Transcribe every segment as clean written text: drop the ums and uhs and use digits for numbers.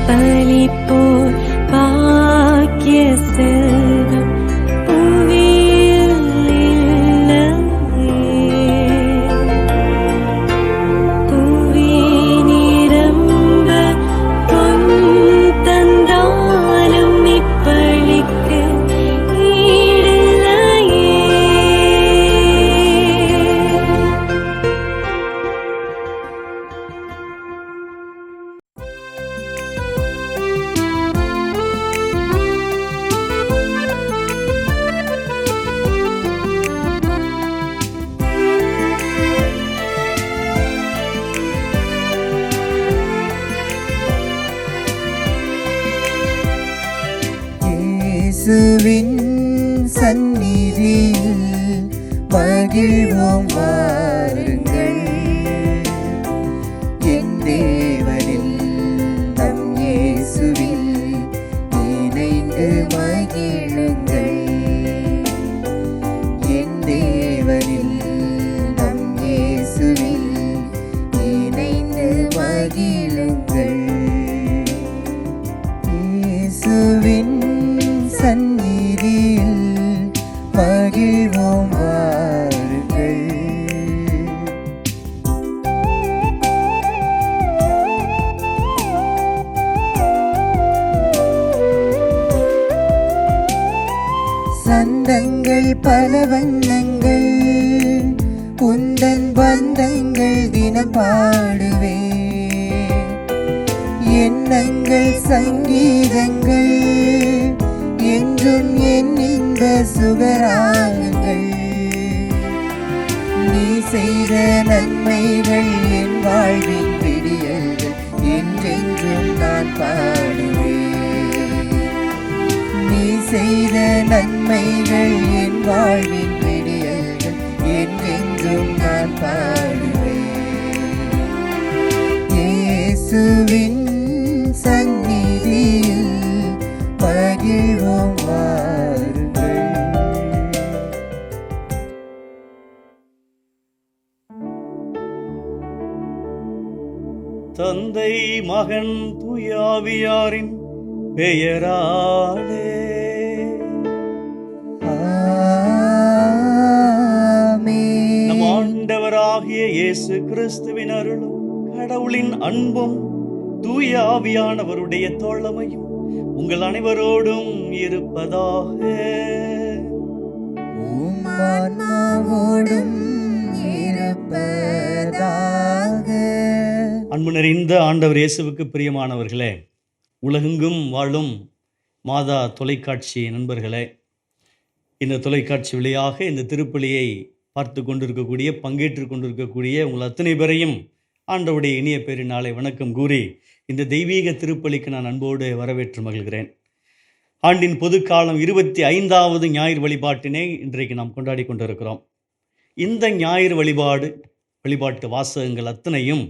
பலிப்போர் பாக்கிய செல்வம் புவியில் இல்லையே. புவி நிரம்ப பொன் தந்தாலும் இப்பளிக்கு ஈடில்லையே. இயேசுவின் சந்நிதியில் மகிழ்வோம் வாருங்கள். என் தேவனில் நம் இயேசுவில் இணைந்து மகிழுங்கள். என் தேவனில் நம் இயேசுவில் இணைந்து மகிழுங்கள். இயேசுவின் சந்நிதியில் மகிழ்வோம் வாருங்கள். சந்தங்கள் பல வண்ணங்கள் உந்தன் பந்தங்கள் தினம் பாடுவே. எண்ணங்கள் சங்கீதங்கள் என்றும் என் இன்ப சுகராகங்கள். நீ செய்த நன்மைகள் என் வாழ்வின் விடியல்கள் என்றென்றும் நான் பாடுவேன். நீ செய்த நன்மைகள் என் வாழ்வின் விடியல்கள் என்றென்றும் நான் பாடுவேன். இயேசுவின் சந்நிதியில் மகிழ்வோம் வாருங்கள். தந்தை மகன் தூயாவியாரின் பெயராலே ஆமென். நம் ஆண்டவராகிய இயேசு கிறிஸ்துவின் அருளும் கடவுளின் அன்பும் தூய ஆவியானவருடைய தோழமையும் உங்கள் அனைவரோடும் இருப்பதாக. உம் ஆன்மாவோடும் இருப்பதாக. அன்பு நிறைந்த ஆண்டவர் இயேசுவுக்கு பிரியமானவர்களே, உலகெங்கும் வாழும் மாதா தொலைக்காட்சி நண்பர்களே, இந்த தொலைக்காட்சி வழியாக இந்த திருப்பலியை பார்த்து கொண்டிருக்கக்கூடிய பங்கேற்று கொண்டிருக்கக்கூடிய உங்கள் அத்தனை பேரையும் ஆண்டவருடைய இனிய பேரினாலே வணக்கம் கூறி இந்த தெய்வீக திருப்பலிக்கு நான் அன்போடு வரவேற்று மகிழ்கிறேன். ஆண்டின் பொதுக்காலம் 25வது ஞாயிறு வழிபாட்டினை இன்றைக்கு நாம் கொண்டாடி கொண்டிருக்கிறோம். இந்த ஞாயிறு வழிபாட்டு வாசகங்கள் அத்தனையும்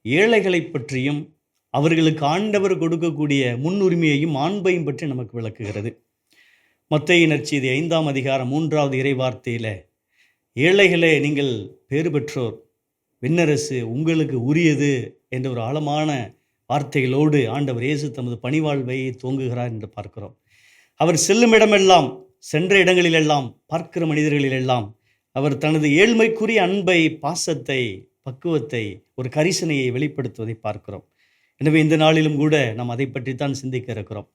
ஏழைகளை பற்றியும் அவர்களுக்கு ஆண்டவர் கொடுக்கக்கூடிய முன்னுரிமையையும் மாண்பையும் பற்றி நமக்கு விளக்குகிறது. மத்தேயு நற்செய்தி 5ஆம் அதிகாரம் 3வது இறைவார்த்தையில், ஏழைகளே நீங்கள் பேறு பெற்றோர், விண்ணரசு உங்களுக்கு உரியது என்ற ஒரு ஆழமான வார்த்தைகளோடு ஆண்டவர் இயேசு தமது பணிவாழ்வை துவங்குகிறார் என்று பார்க்கிறோம். அவர் செல்லும் இடமெல்லாம், சென்ற இடங்களிலெல்லாம், பார்க்கிற மனிதர்களிலெல்லாம் அவர் தனது ஏழ்மைக்குரிய அன்பை, பாசத்தை, பக்குவத்தை, ஒரு கரிசனையை வெளிப்படுத்துவதை பார்க்கிறோம். எனவே இந்த நாளிலும் கூட நாம் அதை பற்றித்தான் சிந்திக்க இருக்கிறோம்.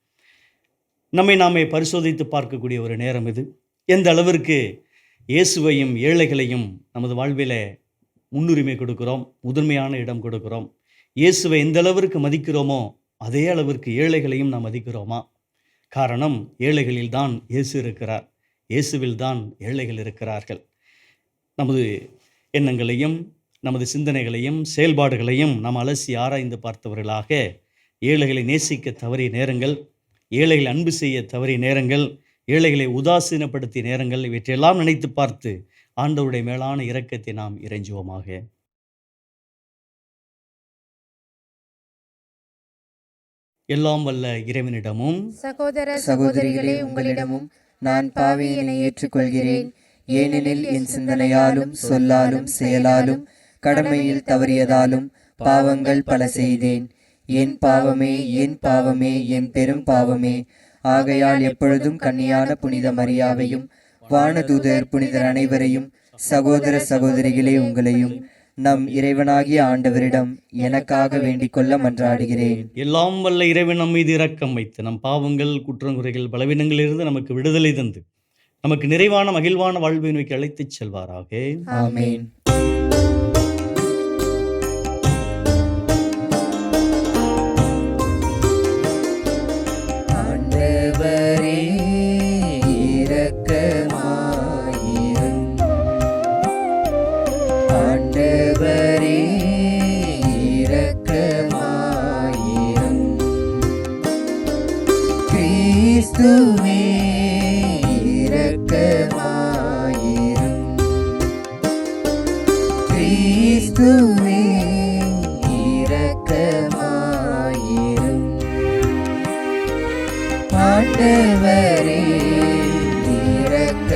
நம்மை நாமே பரிசோதித்து பார்க்கக்கூடிய ஒரு நேரம் இது. எந்த அளவிற்கு இயேசுவையும் ஏழைகளையும் நமது வாழ்வில் முன்னுரிமை கொடுக்கிறோம், முதன்மையான இடம் கொடுக்கிறோம். இயேசுவை எந்த அளவிற்கு மதிக்கிறோமோ அதே அளவிற்கு ஏழைகளையும் நாம் மதிக்கிறோமா? காரணம், ஏழைகளில் தான் இயேசு இருக்கிறார், இயேசுவில் தான் ஏழைகள் இருக்கிறார்கள். நமது எண்ணங்களையும் நமது சிந்தனைகளையும் செயல்பாடுகளையும் நாம் அலசி ஆராய்ந்து பார்த்தவர்களாக ஏழைகளை நேசிக்க தவறிய நேரங்கள், ஏழைகளை அன்பு செய்ய தவறிய நேரங்கள், ஏழைகளை உதாசீனப்படுத்திய நேரங்கள், இவற்றையெல்லாம் நினைத்து பார்த்து ஆண்டவருடைய மேலான இரக்கத்தை நாம் இறைஞ்சுவோமாக. எல்லாம் வல்ல இறைவனிடமும் சகோதர சகோதரிகளே உங்களிடமும் நான் பாவி என ஏற்றுக்கொள்கிறேன். ஏனெனில் என் சிந்தனையாலும் சொல்லாலும் செயலாலும் கடமையில் தவறியதாலும் பாவங்கள் பல செய்தேன். என் பாவமே, என் பாவமே, என் பெரும் பாவமே. ஆகையால் எப்பொழுதும் கன்னியான புனித மரியாவையும் வானதூதர் புனிதர் அனைவரையும், சகோதர சகோதரிகளே உங்களையும் நம் இறைவனாகிய ஆண்டவரிடம் எனக்காக வேண்டிக் கொள்ள மன்றாடுகிறேன். எல்லாம் வல்ல இறைவன் நம் மீது இரக்கம் வைத்து நம் பாவங்கள், குற்றங்குறைகள், பலவீனங்களிலிருந்து நமக்கு விடுதலை தந்து நமக்கு நிறைவான மகிழ்வான வாழ்வை நோக்கி அழைத்துச் செல்வாராக. ஆமென். ஆண்டவரே இரக்கமாயிரும். ஆண்டவரே இரக்கமாயிரும். கிறிஸ்துவே இரக்கமாயிரும். கிறிஸ்துவே இரக்கமாயிரும். ஆண்டவரே இரக்கமாயிரும்.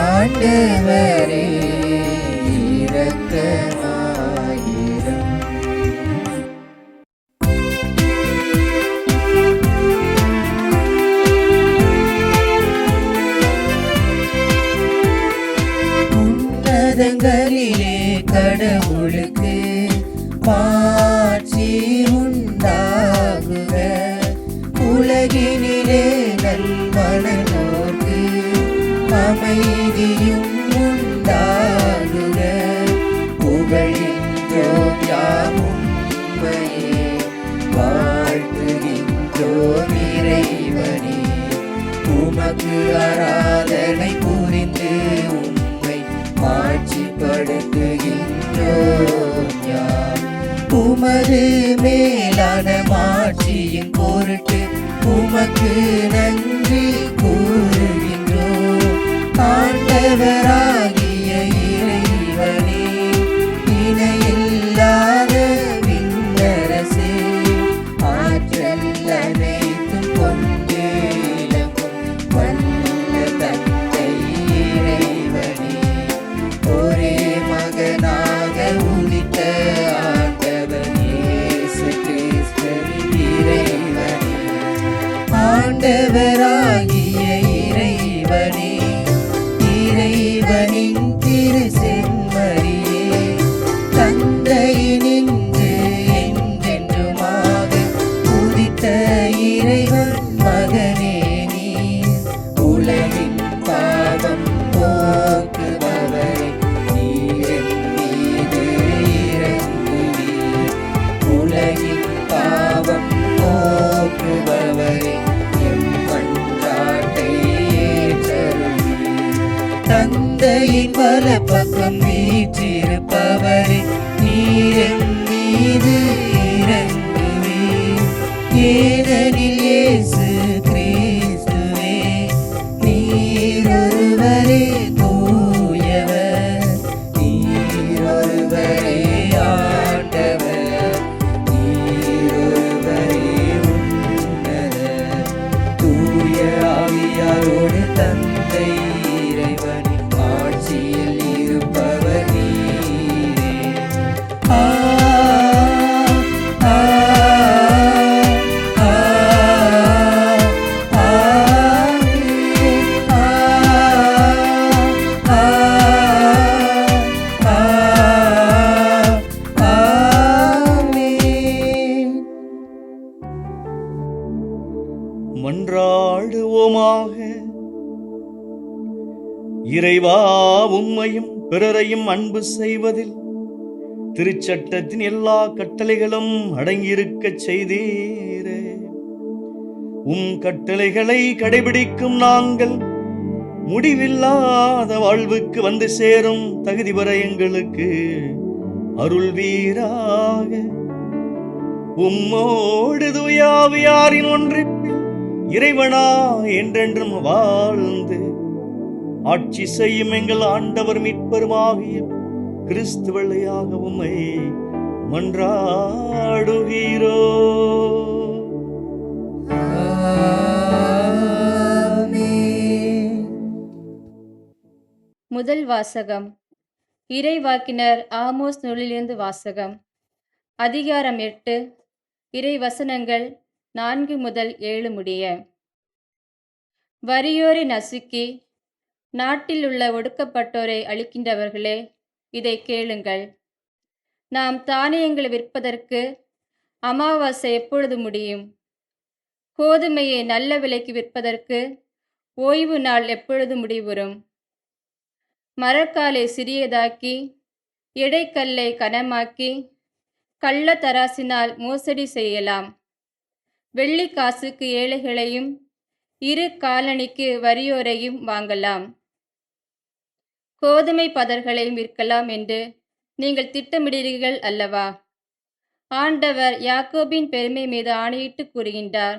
ஆண்டவரே இரக்கமாயிரும். உன்னதங்களிலே கடவுளுக்கு மாட்சி உண்டாகுக. உலகினிலே நல்மனதோர்க்கு அமைதியும் உண்டாகுக. புகழ்கின்றோம் யாம் உம்மையே, வாழ்த்துகின்றோம் இறைவனே. உமக்கு ஆராதனை புரிந்து உம்மை மாட்சிப்படுத்துகின்றோம் யாம். உமது மேலான மாட்சியின் பொருட்டு உமக்கு நன்றி கூறுகின்றோம். ஆண்டவராகிய இறைவனே, இணையில்லாத விண்ணரசே, ஆற்றல் அனைத்தும் கொண்டு இலங்கும் வல்ல தந்தை இறைவனே, ஒரே மகனாக உதித்த ஆண்டவர் இயேசு கிறிஸ்து இறைவனே. ஆண்டவராகிய இறைவனே, இறைவனின் திரு செம்மறியே, தந்தையினின்று என்றென்றுமாக உதித்த இறைவன் மகனே நீ. உலகின் பாவம் போக்குபவரே, நீர் என் மீது இறங்குவீர். உலகின் பாவம் போக்குபவரே, எம் மன்றாட்டை ஏற்றருள்வீர். தந்தையின் வலப்பக்கம் வீற்றிருப்பவரே, நீர் என் மீது இறங்குவீர். ஏனெனில் இயேசு கிறிஸ்துவே, நீர் ஒருவரே தூயவர், நீர் ஒருவரே ஆண்டவர், நீர் ஒருவரே உன்னதர். தூய ஆவியாரோடு தந்தை இறைவனின் ஆட்சியில் இருப்பவர் நீரே. ஆ ஆ ஆ மன்றாடுவோமாக. இறைவா, உம்மையும் பிறரையும் அன்பு செய்வதில் திருச்சட்டத்தின் எல்லா கட்டளைகளும் அடங்கியிருக்கச் செய்தீரே. உம் கட்டளைகளை கடைபிடிக்கும் நாங்கள் முடிவில்லாத வாழ்வுக்கு வந்து சேரும் தகுதி பெற எங்களுக்கு அருள்வீராக. உம்மோடு தூய ஆவியாரின் ஒன்றிப்பில் இறைவனா என்றென்றும் வாழ்ந்து ஆட்சி செய்யும் எங்கள் ஆண்டவர் மீட்பருமாகிய கிறிஸ்து வழியாக உம்மை மன்றாடுகிறோ. ஆமென். முதல் வாசகம். இறைவாக்கினர் ஆமோஸ் நூலிலிருந்து வாசகம். அதிகாரம் 8, இறை வசனங்கள் 4 முதல் 7 முடிய. வறியோரை நசுக்கி நாட்டில் உள்ள ஒடுக்கப்பட்டோரை அழிக்கின்றவர்களே, இதை கேளுங்கள். நாம் தானியங்களை விற்பதற்கு அமாவாசை எப்பொழுது முடியும்? கோதுமையை நல்ல விலைக்கு விற்பதற்கு ஓய்வு நாள் எப்பொழுது முடிவுறும்? மரக்காலை சிறியதாக்கி எடைக்கல்லை கனமாக்கி கள்ள தராசினால் மோசடி செய்யலாம். வெள்ளி காசுக்கு ஏழைகளையும் 2 காலணிக்கு வறியோரையும் வாங்கலாம். கோதுமை பதர்களையும் விற்கலாம் என்று நீங்கள் திட்டமிடுகிறீர்கள் அல்லவா? ஆண்டவர் யாக்கோபின் பெருமை மீது ஆணையிட்டு கூறுகின்றார்,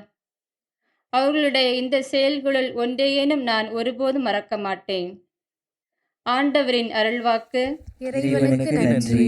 அவர்களுடைய இந்த செயல்களுள் ஒன்றையேனும் நான் ஒருபோதும் மறக்க மாட்டேன். ஆண்டவரின் அருள்வாக்கு. இறைவனுக்கு நன்றி.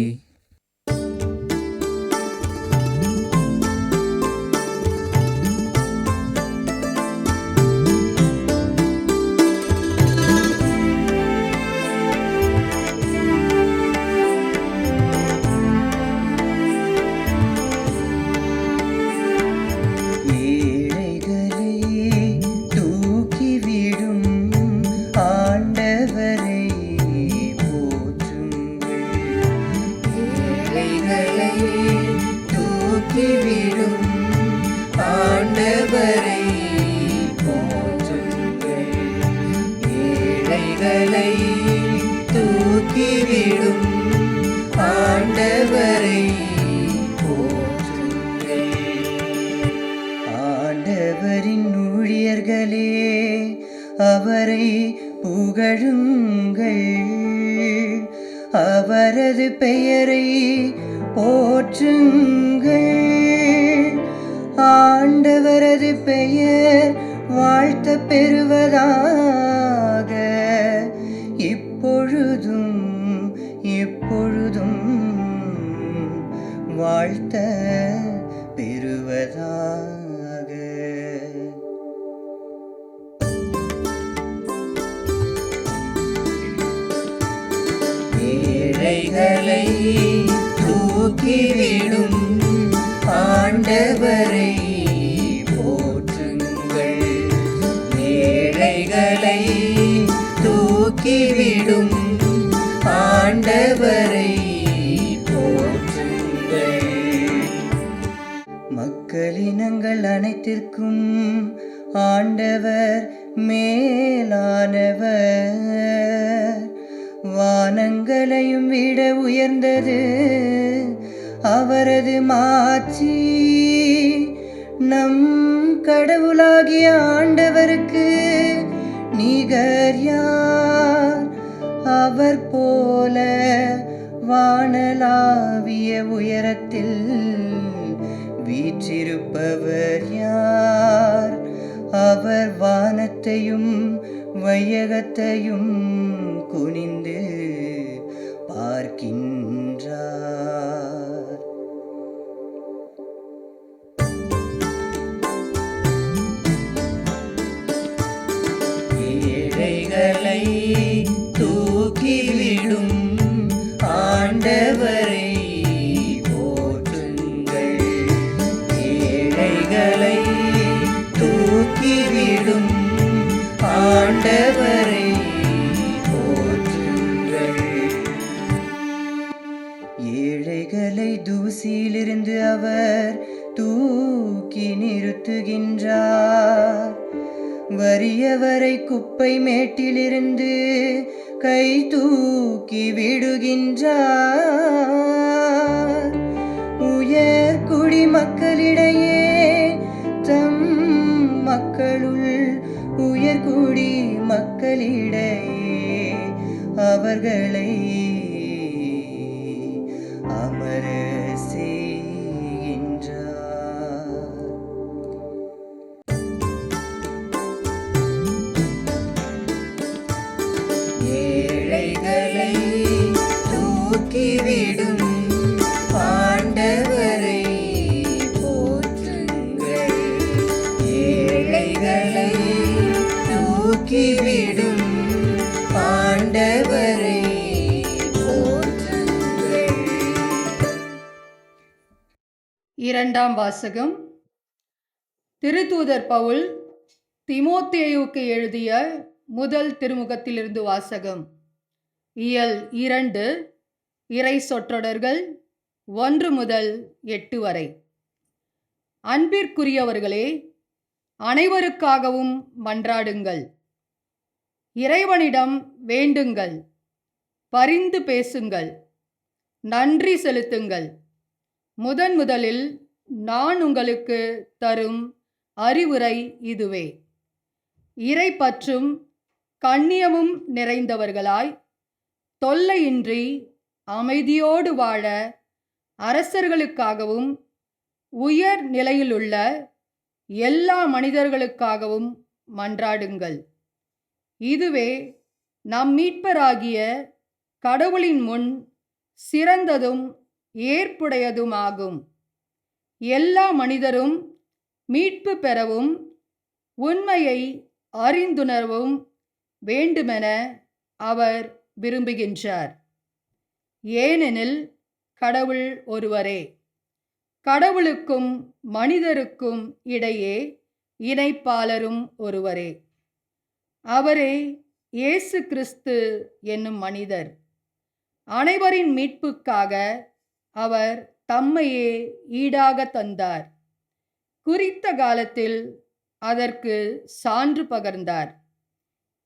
ஆண்டவரின் ஊழியர்களே, அவரை புகழுங்கள், அவரது பெயரை போற்றுங்கள். ஆண்டவரது பெயர் வாழ்த்த பெறுவதாக, இப்பொழுதும் எப்பொழுதும் வாழ்த்த பெறுவதாக. ஏழைகளை தூக்கிவிடும் ஆண்டவரை போற்றுங்கள். ஏழைகளை தூக்கிவிடும் ஆண்டவரை போற்றுங்கள். மக்களினங்கள் அனைத்திற்கும் ஆண்டவர் மேலானவர். வானங்களையும் விட உயர்ந்தது அவரது மாட்சி. நம் கடவுளாகிய ஆண்டவருக்கு நிகர் யார்? அவர் போல வானளாவிய உயரத்தில் வீற்றிருப்பவர் யார்? அவர் வானத்தையும் வையகத்தையும் குனிந்து பார்க்கின்றார். ஏழைகளை தூக்கிவிடும் ஆண்டவரை போற்றுங்கள். ஏழைகளை தூக்கிவிடும் ஆண்டவரை போற்றுங்கள். ஏழைகளை தூசியிலிருந்து அவர் தூக்கி நிறுத்துகின்றார். வறியவரை குப்பை மேட்டிலிருந்து கை தூக்கி விடுகின்றார். உயர் குடிமக்களிடையே தம் மக்களுள் உயர்குடி மக்களிடையே அவர்களை அமர செய்கின்றார். ஏழைகளை தூக்கிவிடும் ஆண்டவரை போற்றுங்கள். ஏழைகளை தூக்கிவிடும் ஆண்டவரை போற்றுங்கள். இரண்டாம் வாசகம். திருத்தூதர் பவுல் தீமோத்தேயுவுக்கு எழுதிய முதல் திருமுகத்திலிருந்து வாசகம். இயல் 2, இறை சொற்றொடர்கள் 1 முதல் 8 வரை. அன்பிற்குரியவர்களே, அனைவருக்காகவும் மன்றாடுங்கள், இறைவனிடம் வேண்டுங்கள், பரிந்து பேசுங்கள், நன்றி செலுத்துங்கள். முதலில் நான் உங்களுக்கு தரும் அறிவுரை இதுவே: இறை பற்றும் கண்ணியமும் நிறைந்தவர்களாய், தொல்லையின்றி அமைதியோடு வாழ அரசர்களுக்காகவும் உயர் நிலையிலுள்ள எல்லா மனிதர்களுக்காகவும் மன்றாடுங்கள். இதுவே நம் மீட்பராகிய கடவுளின் முன் சிறந்ததும் ஏற்புடையதுமாகும். எல்லா மனிதரும் மீட்பு பெறவும் உண்மையை அறிந்துணரவும் வேண்டுமென அவர் விரும்புகின்றார். ஏனெனில் கடவுள் ஒருவரே. கடவுளுக்கும் மனிதருக்கும் இடையே இணைப்பாளரும் ஒருவரே. அவரே இயேசு கிறிஸ்து என்னும் மனிதர். அனைவரின் மீட்புக்காக அவர் தம்மையே ஈடாக தந்தார். குறித்த காலத்தில் அதற்கு சான்று பகர்ந்தார்.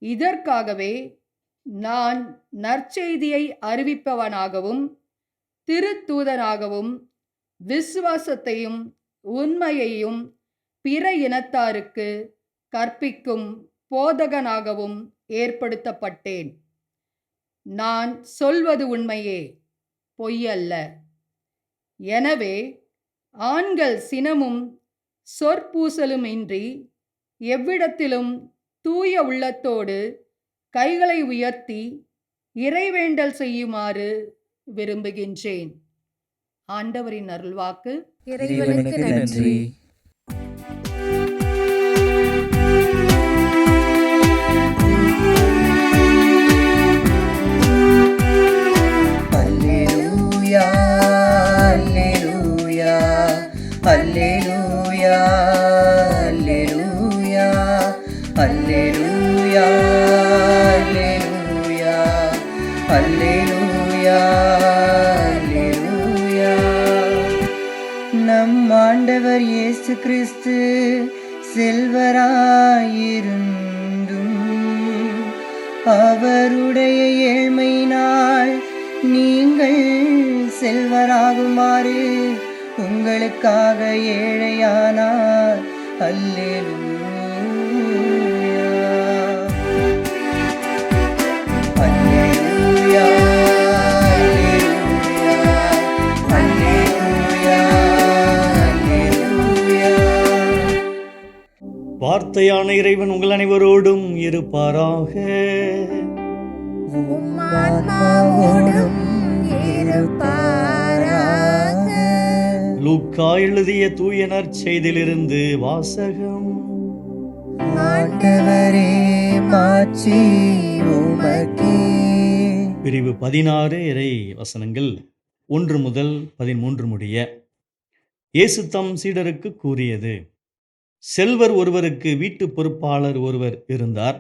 இதற்காகவே நான் நற்செய்தியை அறிவிப்பவனாகவும் திருத்தூதனாகவும் விசுவாசத்தையும் உண்மையையும் பிற இனத்தாருக்கு கற்பிக்கும் போதகனாகவும் ஏற்படுத்தப்பட்டேன். நான் சொல்வது உண்மையே, பொய்யல்ல. எனவே ஆண்கள் சினமும் சொற்பூசலும் இன்றி எவ்விடத்திலும் தூய உள்ளத்தோடு கைகளை உயர்த்தி இறைவேண்டல் செய்யுமாறு விரும்புகின்றேன். ஆண்டவரின் அருள்வாக்கு. இறைவனுக்கு நன்றி. அல்லேலூயா, அல்லேலூயா, அல்லேலூயா, அல்லேலூயா, அல்லேலூயா, அல்லேலூயா, அல்லேலூயா, அல்லேலூயா. நம் ஆண்டவர் இயேசு கிறிஸ்து செல்வராயிருந்தும் அவருடைய ஏழ்மையினால் நீங்கள் செல்வராகுமாறு உங்களுக்காக ஏழையானார். அல்லேலூயா, அல்லேலூயா, அல்லேலூயா, அல்லேலூயா. வார்த்தையான இறைவன் உங்கள் அனைவரோடும் இருப்பாராக. ஆன்மாவோடும் இருப்பாராக. லூக்கா எழுதிய தூய நற்செய்தியிலிருந்து வாசகம். ஆண்டவரே, மாட்சி உமக்கே. பிரிவு 16 இறை வசனங்கள் 1 முதல் 13 முடிய. இயேசு தம் சீடருக்கு கூறியது: செல்வர் ஒருவருக்கு வீட்டு பொறுப்பாளர் ஒருவர் இருந்தார்.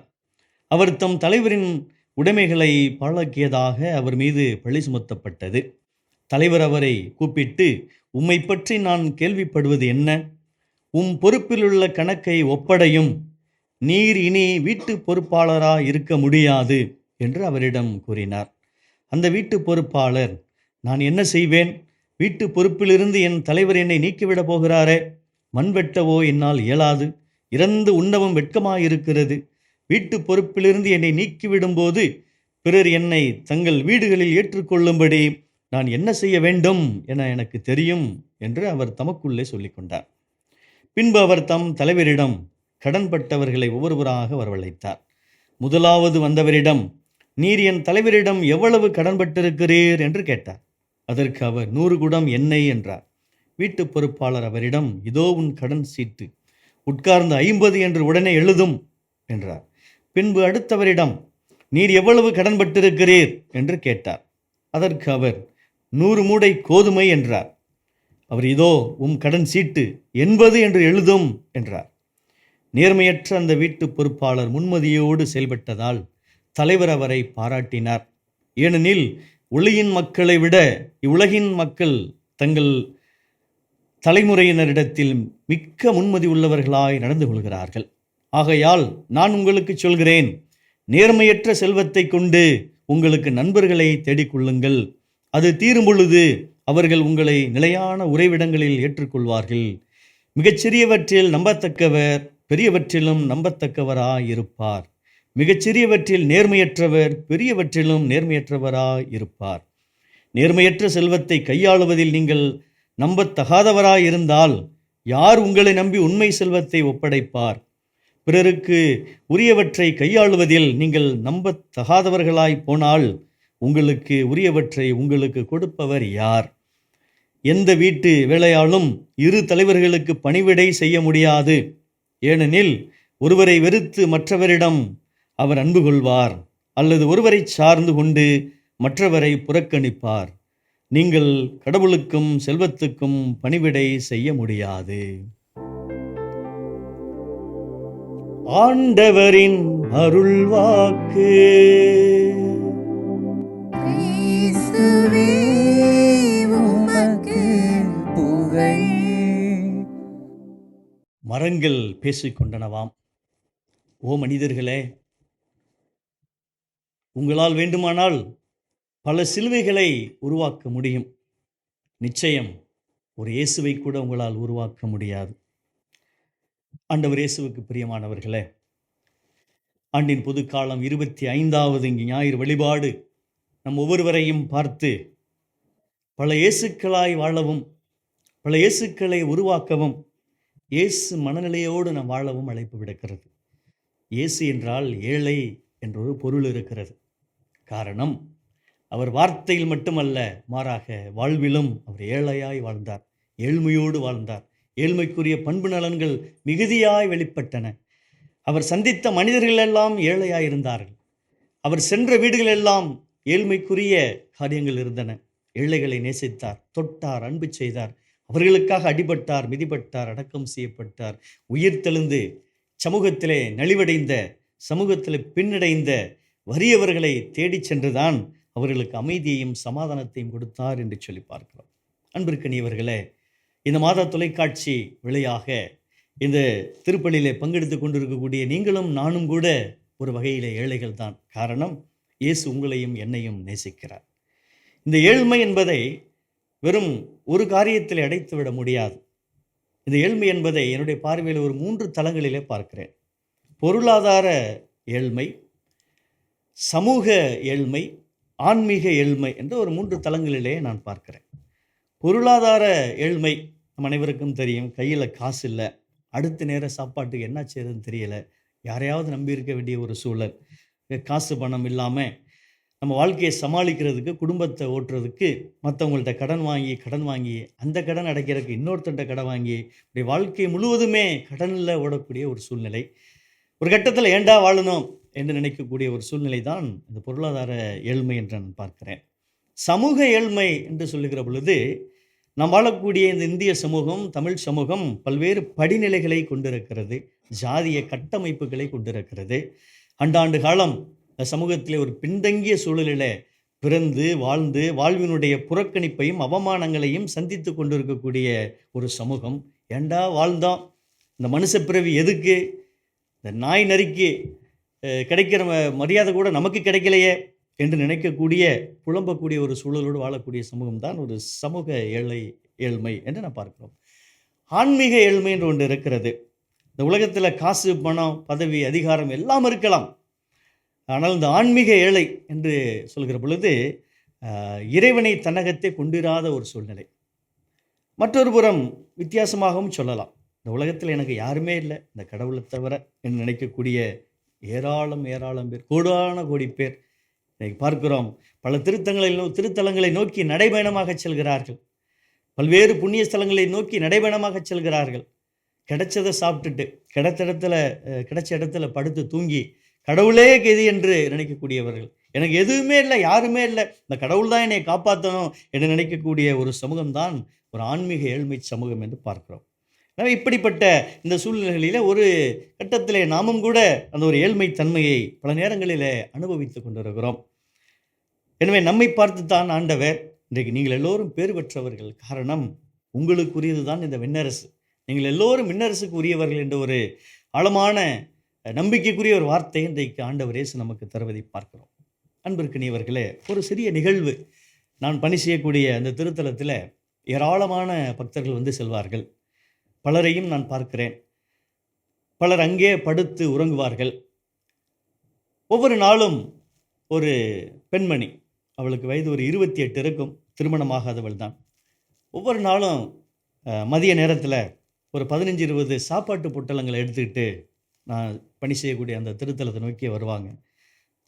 அவர் தம் தலைவரின் உடைமைகளை பாழாக்கியதாக அவர் மீது பழி சுமத்தப்பட்டது. தலைவர் அவரை கூப்பிட்டு, உம்மை பற்றி நான் கேள்விப்படுவது என்ன? உம் பொறுப்பிலுள்ள கணக்கை ஒப்படையும். நீர் இனி வீட்டு பொறுப்பாளராக இருக்க முடியாது என்று அவரிடம் கூறினார். அந்த வீட்டு பொறுப்பாளர், நான் என்ன செய்வேன்? வீட்டு பொறுப்பிலிருந்து என் தலைவர் என்னை நீக்கிவிடப் போகிறாரே. மண் வெட்டவோ என்னால் இயலாது. இறந்து உண்ணவும் வெட்கமாயிருக்கிறது. வீட்டு பொறுப்பிலிருந்து என்னை நீக்கிவிடும்போது பிறர் என்னை தங்கள் வீடுகளில் ஏற்றுக்கொள்ளும்படி நான் என்ன செய்ய வேண்டும் என எனக்கு தெரியும் என்று அவர் தமக்குள்ளே சொல்லிக்கொண்டார். பின்பு அவர் தம் தலைவரிடம் கடன்பட்டவர்களை ஒவ்வொருவராக வரவழைத்தார். முதலாவது வந்தவரிடம், நீர் என் தலைவரிடம் எவ்வளவு கடன்பட்டிருக்கிறீர் என்று கேட்டார். அதற்கு அவர் 100 குடம் எண்ணெய் என்றார். வீட்டு பொறுப்பாளர் அவரிடம், இதோ உன் கடன் சீட்டு, உட்கார்ந்து 50 என்று உடனே எழுதும் என்றார். பின்பு அடுத்தவரிடம், நீர் எவ்வளவு கடன்பட்டிருக்கிறீர் என்று கேட்டார். அதற்கு அவர் 100 மூடை கோதுமை என்றார். அவர் இதோ கடன் சீட்டு 80 என்று எழுதும் என்றார். நேர்மையற்ற அந்த வீட்டு பொறுப்பாளர் முன்மதியோடு செயல்பட்டதால் தலைவர் அவரை பாராட்டினார். ஏனெனில் ஒளியின் மக்களை விட இவ்வுலகின் மக்கள் தங்கள் தலைமுறையினரிடத்தில் மிக்க முன்மதி உள்ளவர்களாய் நடந்து கொள்கிறார்கள். ஆகையால் நான் உங்களுக்கு சொல்கிறேன், நேர்மையற்ற செல்வத்தை கொண்டு உங்களுக்கு நண்பர்களை தேடிக்கொள்ளுங்கள். அது தீரும் பொழுது அவர்கள் உங்களை நிலையான உறைவிடங்களில் ஏற்றுக்கொள்வார்கள். மிகச்சிறியவற்றில் நம்பத்தக்கவர் பெரியவற்றிலும் நம்பத்தக்கவராயிருப்பார். மிகச்சிறியவற்றில் நேர்மையற்றவர் பெரியவற்றிலும் நேர்மையற்றவராயிருப்பார். நேர்மையற்ற செல்வத்தை கையாளுவதில் நீங்கள் நம்பத்தகாதவராயிருந்தால் யார் உங்களை நம்பி உண்மை செல்வத்தை ஒப்படைப்பார்? பிறருக்கு உரியவற்றை கையாளுவதில் நீங்கள் நம்பத்தகாதவர்களாய் போனால் உங்களுக்கு உரியவற்றை உங்களுக்கு கொடுப்பவர் யார்? எந்த வீட்டு வேலையாலும் இரு தலைவர்களுக்கு பணிவிடை செய்ய முடியாது. ஏனெனில் ஒருவரை வெறுத்து மற்றவரிடம் அவர் அன்பு கொள்வார், அல்லது ஒருவரை சார்ந்து கொண்டு மற்றவரை புறக்கணிப்பார். நீங்கள் கடவுளுக்கும் செல்வத்துக்கும் பணிவிடை செய்ய முடியாது. ஆண்டவரின் அருள்வாக்கு. கிறிஸ்துவே உமக்கு புகழ். மரங்கள் பேசிக்கொண்டனவாம், ஓ மனிதர்களே, உங்களால் வேண்டுமானால் பல சிலுவைகளை உருவாக்க முடியும். நிச்சயம் ஒரு இயேசுவை கூட உங்களால் உருவாக்க முடியாது. ஆண்டவர் இயேசுவுக்கு பிரியமானவர்களே, ஆண்டின் பொதுக்காலம் 25வது ஞாயிறு வழிபாடு நம் ஒவ்வொருவரையும் பார்த்து பல இயேசுக்களாய் வாழவும் பல இயேசுக்களை உருவாக்கவும் இயேசு மனநிலையோடு நாம் வாழவும் அழைப்பு விடுக்கிறது. இயேசு என்றால் ஏழை என்றொரு பொருள் இருக்கிறது. காரணம், அவர் வார்த்தையில் மட்டுமல்ல, மாறாக வாழ்விலும் அவர் ஏழையாய் வாழ்ந்தார், ஏழ்மையோடு வாழ்ந்தார். ஏழ்மைக்குரிய பண்பு நலன்கள் மிகுதியாய் வெளிப்பட்டன. அவர் சந்தித்த மனிதர்களெல்லாம் ஏழையாய் இருந்தார்கள். அவர் சென்ற வீடுகளெல்லாம் ஏழ்மைக்குரிய காரியங்கள் இருந்தன. ஏழைகளை நேசித்தார், தொட்டார், அன்பு செய்தார். அவர்களுக்காக அடிபட்டார், மிதிப்பட்டார், அடக்கம் செய்யப்பட்டார். உயிர் தெழுந்து சமூகத்திலே நலிவடைந்த, சமூகத்தில் பின்னடைந்த வறியவர்களை தேடி சென்றுதான் அவர்களுக்கு அமைதியையும் சமாதானத்தையும் கொடுத்தார் என்று சொல்லி பார்க்கிறோம். அன்பிற்கினியவர்களே, இந்த மாத தொலைக்காட்சி வழியாக இந்த திருப்பலியிலே பங்கெடுத்து கொண்டிருக்கக்கூடிய நீங்களும் நானும் கூட ஒரு வகையிலே ஏழைகள் தான். காரணம், இயேசு உங்களையும் என்னையும் நேசிக்கிறார். இந்த ஏழ்மை என்பதை வெறும் ஒரு காரியத்தில் அடைத்து விட முடியாது. இந்த ஏழ்மை என்பதை என்னுடைய பார்வையில் ஒரு 3 தளங்களிலே பார்க்கிறேன். பொருளாதார ஏழ்மை, சமூக ஏழ்மை, ஆன்மீக ஏழ்மை என்ற ஒரு 3 தளங்களிலே நான் பார்க்கிறேன். பொருளாதார ஏழ்மை நம் அனைவருக்கும் தெரியும். கையில் காசு இல்லை, அடுத்த நேரம் சாப்பாட்டுக்கு என்ன செய்யறதுன்னு தெரியல, யாரையாவது நம்பி இருக்க வேண்டிய ஒரு சூழல். காசு பணம் இல்லாமல் நம்ம வாழ்க்கையை சமாளிக்கிறதுக்கு, குடும்பத்தை ஓட்டுறதுக்கு மற்றவங்கள்ட்ட கடன் வாங்கி அந்த கடன் அடைக்கிறதுக்கு இன்னொருத்தட்ட கடன் வாங்கி இப்படி வாழ்க்கை முழுவதுமே கடனில் ஓடக்கூடிய ஒரு சூழ்நிலை. ஒரு கட்டத்தில் ஏண்டா வாழணும் என்று நினைக்கக்கூடிய ஒரு சூழ்நிலை தான் இந்த பொருளாதார ஏழ்மை என்று நான் பார்க்கிறேன். சமூக ஏழ்மை என்று சொல்லுகிற பொழுது, நாம் வாழக்கூடிய இந்த இந்திய சமூகம், தமிழ் சமூகம் பல்வேறு படிநிலைகளை கொண்டிருக்கிறது, ஜாதிய கட்டமைப்புகளை கொண்டிருக்கிறது. ஆண்டாண்டு காலம் சமூகத்திலே ஒரு பின்தங்கிய சூழலில் பிறந்து வாழ்ந்து வாழ்வினுடைய புறக்கணிப்பையும் அவமானங்களையும் சந்தித்து கொண்டிருக்கக்கூடிய ஒரு சமூகம். ஏண்டா வாழ்ந்தோம், இந்த மனுஷ பிறவி எதுக்கு, இந்த நாய் நரிக்கு கிடைக்கிற மரியாதை கூட நமக்கு கிடைக்கலையே என்று நினைக்கக்கூடிய, புலம்பக்கூடிய ஒரு சூழலோடு வாழக்கூடிய சமூகம் தான் ஒரு சமூக ஏழ்மை என்று நான் பார்க்கிறோம். ஆன்மீக ஏழ்மை என்று ஒன்று இருக்கிறது. இந்த உலகத்தில் காசு, பணம், பதவி, அதிகாரம் எல்லாம் இருக்கலாம். ஆனால் இந்த ஆன்மீக ஏழை என்று சொல்கிற பொழுது இறைவனை தன்னகத்தை கொண்டிராத ஒரு சூழ்நிலை. மற்றொரு புறம் வித்தியாசமாகவும் சொல்லலாம். இந்த உலகத்தில் எனக்கு யாருமே இல்லை, இந்த கடவுளை தவிர என்று நினைக்கக்கூடிய ஏராளம் பேர், கோடான கோடி பேர் இன்னைக்கு பார்க்கிறோம். பல திருத்தலங்களை நோக்கி நடைபயணமாக செல்கிறார்கள். பல்வேறு புண்ணிய ஸ்தலங்களை நோக்கி நடைபயணமாக செல்கிறார்கள். கிடைச்சதை சாப்பிட்டுட்டு கிடைச்ச இடத்துல படுத்து தூங்கி கடவுளே கெதி என்று நினைக்கக்கூடியவர்கள். எனக்கு எதுவுமே இல்லை, யாருமே இல்லை, இந்த கடவுள் தான் என்னை காப்பாற்றணும் என்று நினைக்கக்கூடிய ஒரு சமூகம்தான் ஒரு ஆன்மீக ஏழ்மை சமூகம் என்று பார்க்கிறோம். எனவே இப்படிப்பட்ட இந்த சூழ்நிலைகளில் ஒரு கட்டத்திலே நாமும் கூட அந்த ஒரு ஏழ்மை தன்மையை பல நேரங்களிலே அனுபவித்து கொண்டிருக்கிறோம். எனவே நம்மை பார்த்து தான் ஆண்டவர், இன்றைக்கு நீங்கள் எல்லோரும் பேர் பெற்றவர்கள், காரணம் உங்களுக்குரியது தான் இந்த விண்ணரசு, நீங்கள் எல்லோரும் விண்ணரசுக்கு உரியவர்கள் என்ற ஒரு ஆழமான நம்பிக்கைக்குரிய ஒரு வார்த்தை இன்றைக்கு ஆண்டவர் இயேசு நமக்கு தருவதை பார்க்கிறோம். அன்பிற்கினியவர்களே, ஒரு சிறிய நிகழ்வு. நான் பணி செய்யக்கூடிய அந்த திருத்தலத்தில் ஏராளமான பக்தர்கள் வந்து செல்வார்கள். பலரையும் நான் பார்க்கிறேன். பலர் அங்கே படுத்து உறங்குவார்கள். ஒவ்வொரு நாளும் ஒரு பெண்மணி, அவளுக்கு வயது ஒரு 28 இருக்கும், திருமணமாகாதவள் தான். ஒவ்வொரு நாளும் மதிய நேரத்தில் ஒரு 15-20 சாப்பாட்டு பொட்டலங்களை எடுத்துக்கிட்டு நான் பணி செய்யக்கூடிய அந்த திருத்தலத்தை நோக்கி வருவாங்க.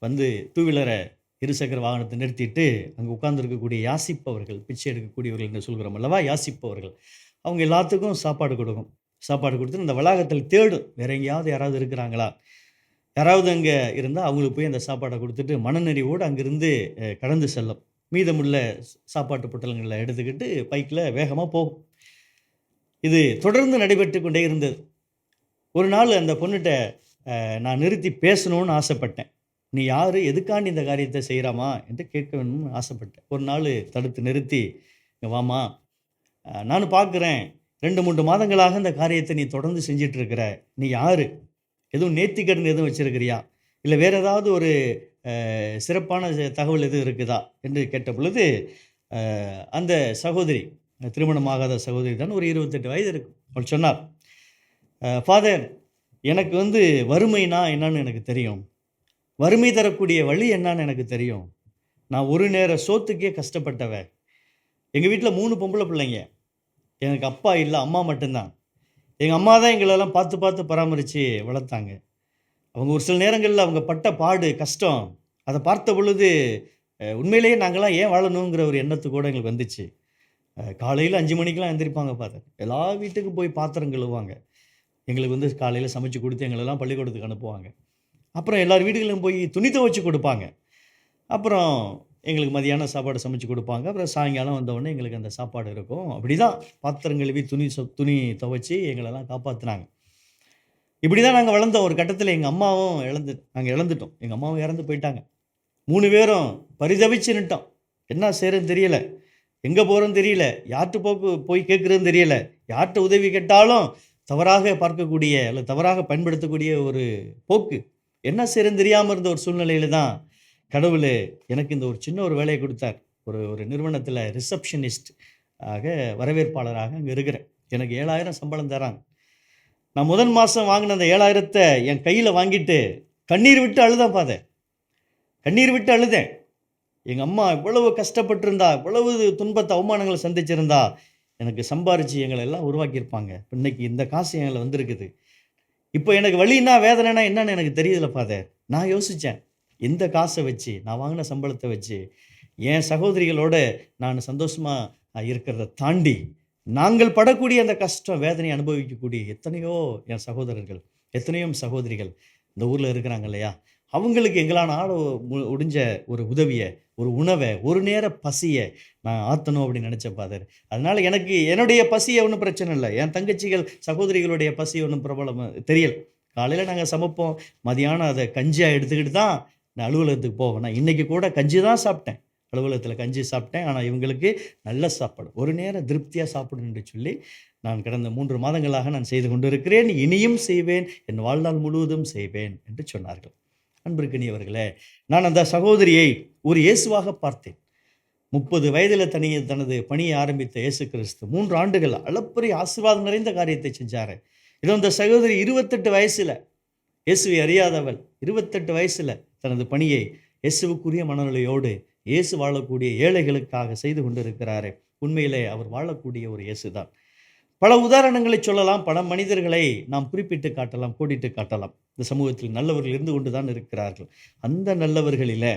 வந்து டூ வீலரை இருசக்கர வாகனத்தை நிறுத்திட்டு அங்கே உட்கார்ந்துருக்கக்கூடிய யாசிப்பவர்கள், பிச்சை எடுக்கக்கூடியவர்கள் என்று சொல்கிறோம் அல்லவா, யாசிப்பவர்கள், அவங்க எல்லாத்துக்கும் சாப்பாடு கொடுக்கும். சாப்பாடு கொடுத்து இந்த வளாகத்தில் தேடும், வேற எங்கேயாவது யாராவது இருக்கிறாங்களா, யாராவது அங்கே இருந்தால் அவங்களுக்கு போய் அந்த சாப்பாடை கொடுத்துட்டு மனநிறைவோடு அங்கேருந்து கடந்து செல்லும். மீதமுள்ள சாப்பாட்டு பொட்டலங்களை எடுத்துக்கிட்டு பைக்கில் வேகமாக போகும். இது தொடர்ந்து நடைபெற்று கொண்டே இருந்தது. ஒரு நாள் அந்த பொண்ணுகிட்ட நான் நிறுத்தி பேசணும்னு ஆசைப்பட்டேன். நீ யார், எதுக்காண்டி இந்த காரியத்தை செய்கிறாமா என்று கேட்க வேணும்னு ஆசைப்பட்டேன். ஒரு நாள் தடுத்து நிறுத்தி, இங்கே வாமா, நான் பார்க்குறேன் 2-3 மாதங்களாக இந்த காரியத்தை நீ தொடர்ந்து செஞ்சிட்ருக்கிற, நீ யார், எதுவும் நேர்த்திக்கடன் எதுவும் வச்சுருக்கிறியா, இல்லை வேறு ஏதாவது ஒரு சிறப்பான தகவல் எதுவும் இருக்குதா என்று கேட்ட பொழுது அந்த சகோதரி, திருமணமாகாத சகோதரி தான், ஒரு 28 வயது இருக்கும். அவள் சொன்னார், ஃபாதர், எனக்கு வந்து வறுமைனா என்னன்னு எனக்கு தெரியும், வறுமை தரக்கூடிய வழி என்னன்னு எனக்கு தெரியும். நான் ஒரு நேர சோத்துக்கே கஷ்டப்பட்டவன். எங்கள் வீட்டில் 3 பொம்பளை பிள்ளைங்க. எனக்கு அப்பா இல்லை, அம்மா மட்டும்தான். எங்கள் அம்மா தான் எங்களெல்லாம் பார்த்து பார்த்து பராமரித்து வளர்த்தாங்க. அவங்க ஒரு சில நேரங்களில் அவங்க பட்ட பாடு, கஷ்டம், அதை பார்த்த பொழுது உண்மையிலேயே நாங்களாம் ஏன் வாழணுங்கிற ஒரு எண்ணத்துக்கூட எங்களுக்கு வந்துச்சு. காலையில் 5 மணிக்கெலாம் எழுந்திரிப்பாங்க ஃபாதர். எல்லா வீட்டுக்கும் போய் பாத்திரம் கழுவுவாங்க. எங்களுக்கு வந்து காலையில் சமைச்சு கொடுத்து எங்களெல்லாம் பள்ளிக்கூடத்துக்கு அனுப்புவாங்க. அப்புறம் எல்லார் வீடுகளிலும் போய் துணி துவைச்சி கொடுப்பாங்க. அப்புறம் எங்களுக்கு மதியானம் சாப்பாடு சமைச்சு கொடுப்பாங்க. அப்புறம் சாயங்காலம் வந்தவுடனே எங்களுக்கு அந்த சாப்பாடு இருக்கும். அப்படி தான் பாத்திரம் கழுவி துணி துவைச்சி எங்களெல்லாம் காப்பாற்றினாங்க. இப்படி தான் நாங்கள் வளர்ந்தோம். ஒரு கட்டத்தில் எங்கள் அம்மாவும் நாங்கள் இழந்துட்டோம். எங்கள் அம்மாவும் இறந்து போயிட்டாங்க. 3 பேரும் பரிதவிச்சு நிட்டோம். என்ன செய்கிறதுன்னு தெரியல, எங்கே போகிறோன்னு தெரியல, யார்கிட்ட போய் கேட்குறதுன்னு தெரியல, யார்கிட்ட உதவி கேட்டாலும் தவறாக பார்க்கக்கூடிய அல்லது தவறாக பயன்படுத்தக்கூடிய ஒரு போக்கு, என்ன செய்கிறதுன்னு தெரியாமல் இருந்த ஒரு சூழ்நிலையில் தான் கடவுள் எனக்கு இந்த ஒரு சின்ன ஒரு வேலையை கொடுத்தார். ஒரு நிறுவனத்தில் ரிசப்ஷனிஸ்ட் ஆக, வரவேற்பாளராக அங்கே இருக்கிறேன். எனக்கு 7,000 சம்பளம் தராங்க. நான் முதல் மாதம் வாங்கின அந்த 7,000 என் கையில் வாங்கிட்டு கண்ணீர் விட்டு அழுதேன் பாதேன், கண்ணீர் விட்டு அழுதேன். எங்கள் அம்மா இவ்வளவு கஷ்டப்பட்டிருந்தா, இவ்வளவு துன்பத்தை அவமானங்களை சந்திச்சிருந்தா, எனக்கு சம்பாரித்து எங்களை எல்லாம் உருவாக்கியிருப்பாங்க. இன்னைக்கு இந்த காசு எங்களை வந்திருக்குது. இப்போ எனக்கு வலின்னா வேதனைனா என்னன்னு எனக்கு தெரியுதுல ஃபாதர். நான் யோசித்தேன், இந்த காசை வச்சு, நான் வாங்கின சம்பளத்தை வச்சு என் சகோதரிகளோட நான் சந்தோஷமாக இருக்கிறத தாண்டி நாங்கள் படக்கூடிய அந்த கஷ்டம், வேதனை அனுபவிக்கக்கூடிய எத்தனையோ என் சகோதரர்கள், எத்தனையோ சகோதரிகள் இந்த ஊரில் இருக்கிறாங்க இல்லையா, அவங்களுக்கு எங்களான ஆட முடிஞ்ச ஒரு உதவியை, ஒரு உணவை, ஒரு நேர பசியை நான் ஆற்றணும் அப்படின்னு நினச்சேன் ஃபாதர். அதனால் எனக்கு என்னுடைய பசியை ஒன்றும் பிரச்சனை இல்லை, என் தங்கச்சிகள் சகோதரிகளுடைய பசி ஒன்றும் பிரபலம் தெரியல. காலையில் நாங்கள் சமைப்போம், மதியானம் அதை கஞ்சியாக எடுத்துக்கிட்டு தான் நான் அலுவலகத்துக்கு போவேன். நான் இன்றைக்கி கூட கஞ்சி தான் சாப்பிட்டேன், அலுவலகத்தில் கஞ்சி சாப்பிட்டேன். ஆனால் இவங்களுக்கு நல்ல சாப்பாடு, ஒரு நேரம் திருப்தியாக சாப்பிடணுன்னு சொல்லி நான் கடந்த 3 மாதங்களாக நான் செய்து கொண்டு இருக்கிறேன். இனியும் செய்வேன், என் வாழ்நாள் முழுவதும் செய்வேன் என்று சொன்னார்கள். அன்பிற்கினியவர்களே, நான் அந்த சகோதரியை ஒரு இயேசுவாக பார்த்தேன். 30 வயதில் தனது பணியை ஆரம்பித்த இயேசு கிறிஸ்து 3 ஆண்டுகள் அளப்பரிய ஆசீர்வாதம் நிறைந்த காரியத்தை செஞ்சார். இதோ அந்த சகோதரி 28 வயசில், இயேசுவை அறியாதவள், 28 வயசில் தனது பணியை இயேசுவுக்குரிய மனநிலையோடு இயேசு வாழக்கூடிய ஏழைகளுக்காக செய்து கொண்டிருக்கிறாரு. உண்மையிலே அவர் வாழக்கூடிய ஒரு இயேசு தான். பல உதாரணங்களை சொல்லலாம், பல மனிதர்களை நாம் குறிப்பிட்டு காட்டலாம், கோடிட்டு காட்டலாம். இந்த சமூகத்தில் நல்லவர்கள் இருந்து கொண்டு தான் இருக்கிறார்கள். அந்த நல்லவர்களில்,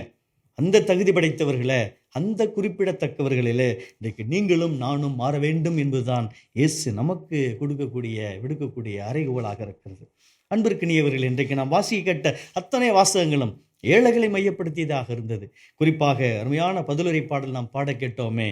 அந்த தகுதி படைத்தவர்களே, அந்த குறிப்பிடத்தக்கவர்களிலே இன்றைக்கு நீங்களும் நானும் மாற வேண்டும் என்பதுதான் இயேசு நமக்கு விடுக்கக்கூடிய அறைகோலாக இருக்கிறது. அன்பிற்கினியவர்கள், இன்றைக்கு நாம் வாசிக்க கேட்ட அத்தனை வாசகங்களும் ஏழைகளை மையப்படுத்தியதாக இருந்தது. குறிப்பாக அருமையான பதிலுரை பாடல் நாம் பாட கேட்டோமே,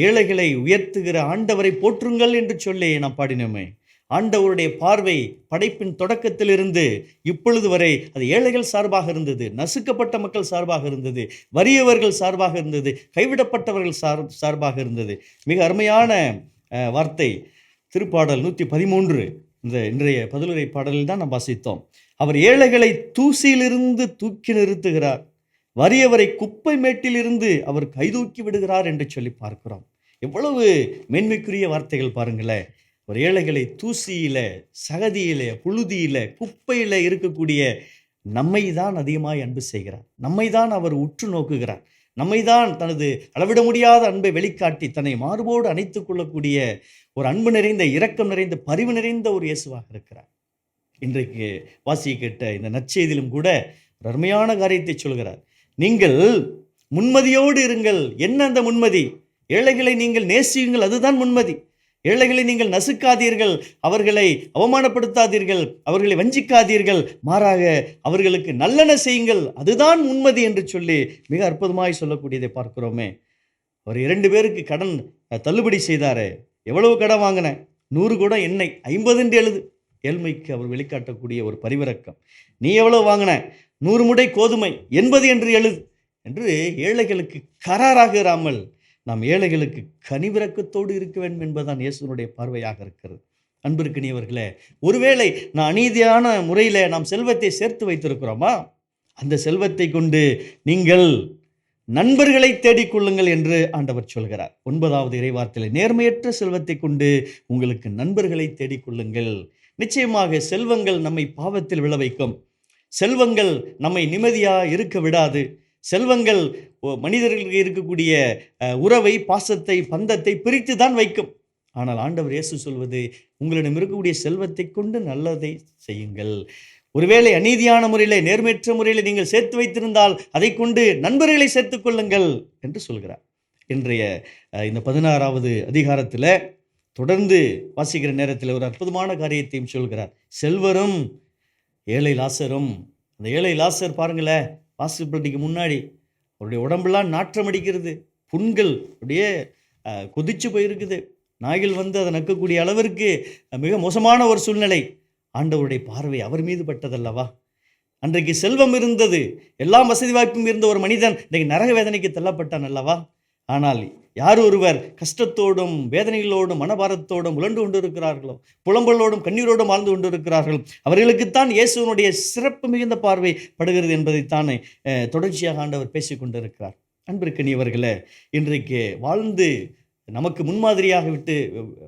ஏழைகளை உயர்த்துகிற ஆண்டவரை போற்றுங்கள் என்று சொல்லி நாம் பாடினோமே. ஆண்டவருடைய பார்வை படைப்பின் தொடக்கத்திலிருந்து இப்பொழுது வரை அது ஏழைகள் சார்பாக இருந்தது, நசுக்கப்பட்ட மக்கள் சார்பாக இருந்தது, வறியவர்கள் சார்பாக இருந்தது, கைவிடப்பட்டவர்கள் சார்பாக இருந்தது. மிக அருமையான வார்த்தை திருப்பாடல் 113 இந்த இன்றைய பதிலுரை பாடலில் தான் நாம் வாசித்தோம். அவர் ஏழைகளை தூசியிலிருந்து தூக்கி நிறுத்துகிறார், வறியவரை குப்பை மேட்டிலிருந்து அவர் கைதூக்கி விடுகிறார் என்று சொல்லி பார்க்கிறோம். எவ்வளவு மேன்மைக்குரிய வார்த்தைகள் பாருங்களேன். ஒரு ஏழைகளை தூசியில, சகதியில, புழுதியில, குப்பையில இருக்கக்கூடிய நம்மை தான் அதிகமாய் அன்பு செய்கிறார். நம்மை தான் அவர் உற்று நோக்குகிறார். நம்மை தான் தனது அளவிட முடியாத அன்பை வெளிக்காட்டி தன்னை மார்போடு அணைத்துக் கொள்ளக்கூடிய ஒரு அன்பு நிறைந்த, இரக்கம் நிறைந்த, பரிவு நிறைந்த ஒரு இயேசுவாக இருக்கிறார். இன்றைக்கு வாசிக்க கேட்ட இந்த நற்செய்தியிலும் கூட ஒரு அருமையான காரியத்தை சொல்கிறார். நீங்கள் முன்மதியோடு இருங்கள். என்ன அந்த முன்மதி? ஏழைகளை நீங்கள் நேசியுங்கள், அதுதான் முன்மதி. ஏழைகளை நீங்கள் நசுக்காதீர்கள், அவர்களை அவமானப்படுத்தாதீர்கள், அவர்களை வஞ்சிக்காதீர்கள், மாறாக அவர்களுக்கு நல்லன செய்யுங்கள், அதுதான் முன்மதி என்று சொல்லி மிக அற்புதமாய் சொல்லக்கூடியதை பார்க்கிறோமே. அவர் 2 பேருக்கு கடன் தள்ளுபடி செய்தாரே. எவ்வளவு கடன் வாங்கின? 100 குடம் எண்ணெய், 50 என்று எழுது. ஏழ்மைக்கு அவர் வெளிக்காட்டக்கூடிய ஒரு பரிவிரக்கம். நீ எவ்வளவு வாங்கின? 100 முடை கோதுமை, 80 என்று எழுது என்று ஏழைகளுக்கு கராராக இராமல் நாம் ஏழைகளுக்கு கனிவிரக்கத்தோடு இருக்க வேண்டும் என்பதுதான் இயேசுனுடைய பார்வையாக இருக்கிறது. அன்பிற்கினியவர்களே, ஒருவேளை நான் அநீதியான முறையில் நாம் செல்வத்தை சேர்த்து வைத்திருக்கிறோமா? அந்த செல்வத்தை கொண்டு நீங்கள் நண்பர்களை தேடிக்கொள்ளுங்கள் என்று ஆண்டவர் சொல்கிறார். 9வது இறைவார்த்தையில், நேர்மையற்ற செல்வத்தை கொண்டு உங்களுக்கு நண்பர்களை தேடிக்கொள்ளுங்கள். நிச்சயமாக செல்வங்கள் நம்மை பாவத்தில் விழ வைக்கும். செல்வங்கள் நம்மை நிம்மதியாக இருக்க விடாது. செல்வங்கள் மனிதர்களுக்கு இருக்கக்கூடிய உறவை, பாசத்தை, பந்தத்தை பிரித்து தான் வைக்கும். ஆனால் ஆண்டவர் இயேசு சொல்வது, உங்களிடம் இருக்கக்கூடிய செல்வத்தை கொண்டு நல்லதை செய்யுங்கள். ஒருவேளை அநீதியான முறையில், நேர்மையற்ற முறையில் நீங்கள் சேர்த்து வைத்திருந்தால் அதை கொண்டு நண்பர்களை சேர்த்துக் கொள்ளுங்கள் என்று சொல்கிறார். இன்றைய இந்த 16வது அதிகாரத்தில் தொடர்ந்து வாசிக்கிற நேரத்தில் ஒரு அற்புதமான காரியத்தையும் சொல்கிறார். செல்வரும் ஏழை லாசரும். அந்த ஏழை லாசர் பாருங்களேன், வாசிப்படிக்கு முன்னாடி அவருடைய உடம்பெல்லாம் நாற்றம் அடிக்கிறது, புண்கள் அப்படியே கொதிச்சு போயிருக்குது, நாய்கள் வந்து அதை நக்கக்கூடிய அளவிற்கு மிக மோசமான ஒரு சூழ்நிலை. ஆண்டவருடைய பார்வை அவர் மீது பட்டதல்லவா? அன்றைக்கு செல்வம் இருந்தது, எல்லாம் வசதி வாய்ப்பும் இருந்த ஒரு மனிதன் இன்றைக்கு நரக வேதனைக்கு தள்ளப்பட்டான் அல்லவா? ஆனால் யார் ஒருவர் கஷ்டத்தோடும் வேதனைகளோடும் மனபாரத்தோடும் உழண்டு கொண்டிருக்கிறார்களோ, புலம்பலோடும் கண்ணீரோடும் வாழ்ந்து கொண்டிருக்கிறார்கள், அவர்களுக்குத்தான் இயேசுவனுடைய சிறப்பு மிகுந்த பார்வை படுகிறது என்பதைத்தானே தொடர்ச்சியாக ஆண்டவர் பேசிக்கொண்டிருக்கிறார். அன்பிற்கினியவர்களே, இன்றைக்கு வாழ்ந்து நமக்கு முன்மாதிரியாக விட்டு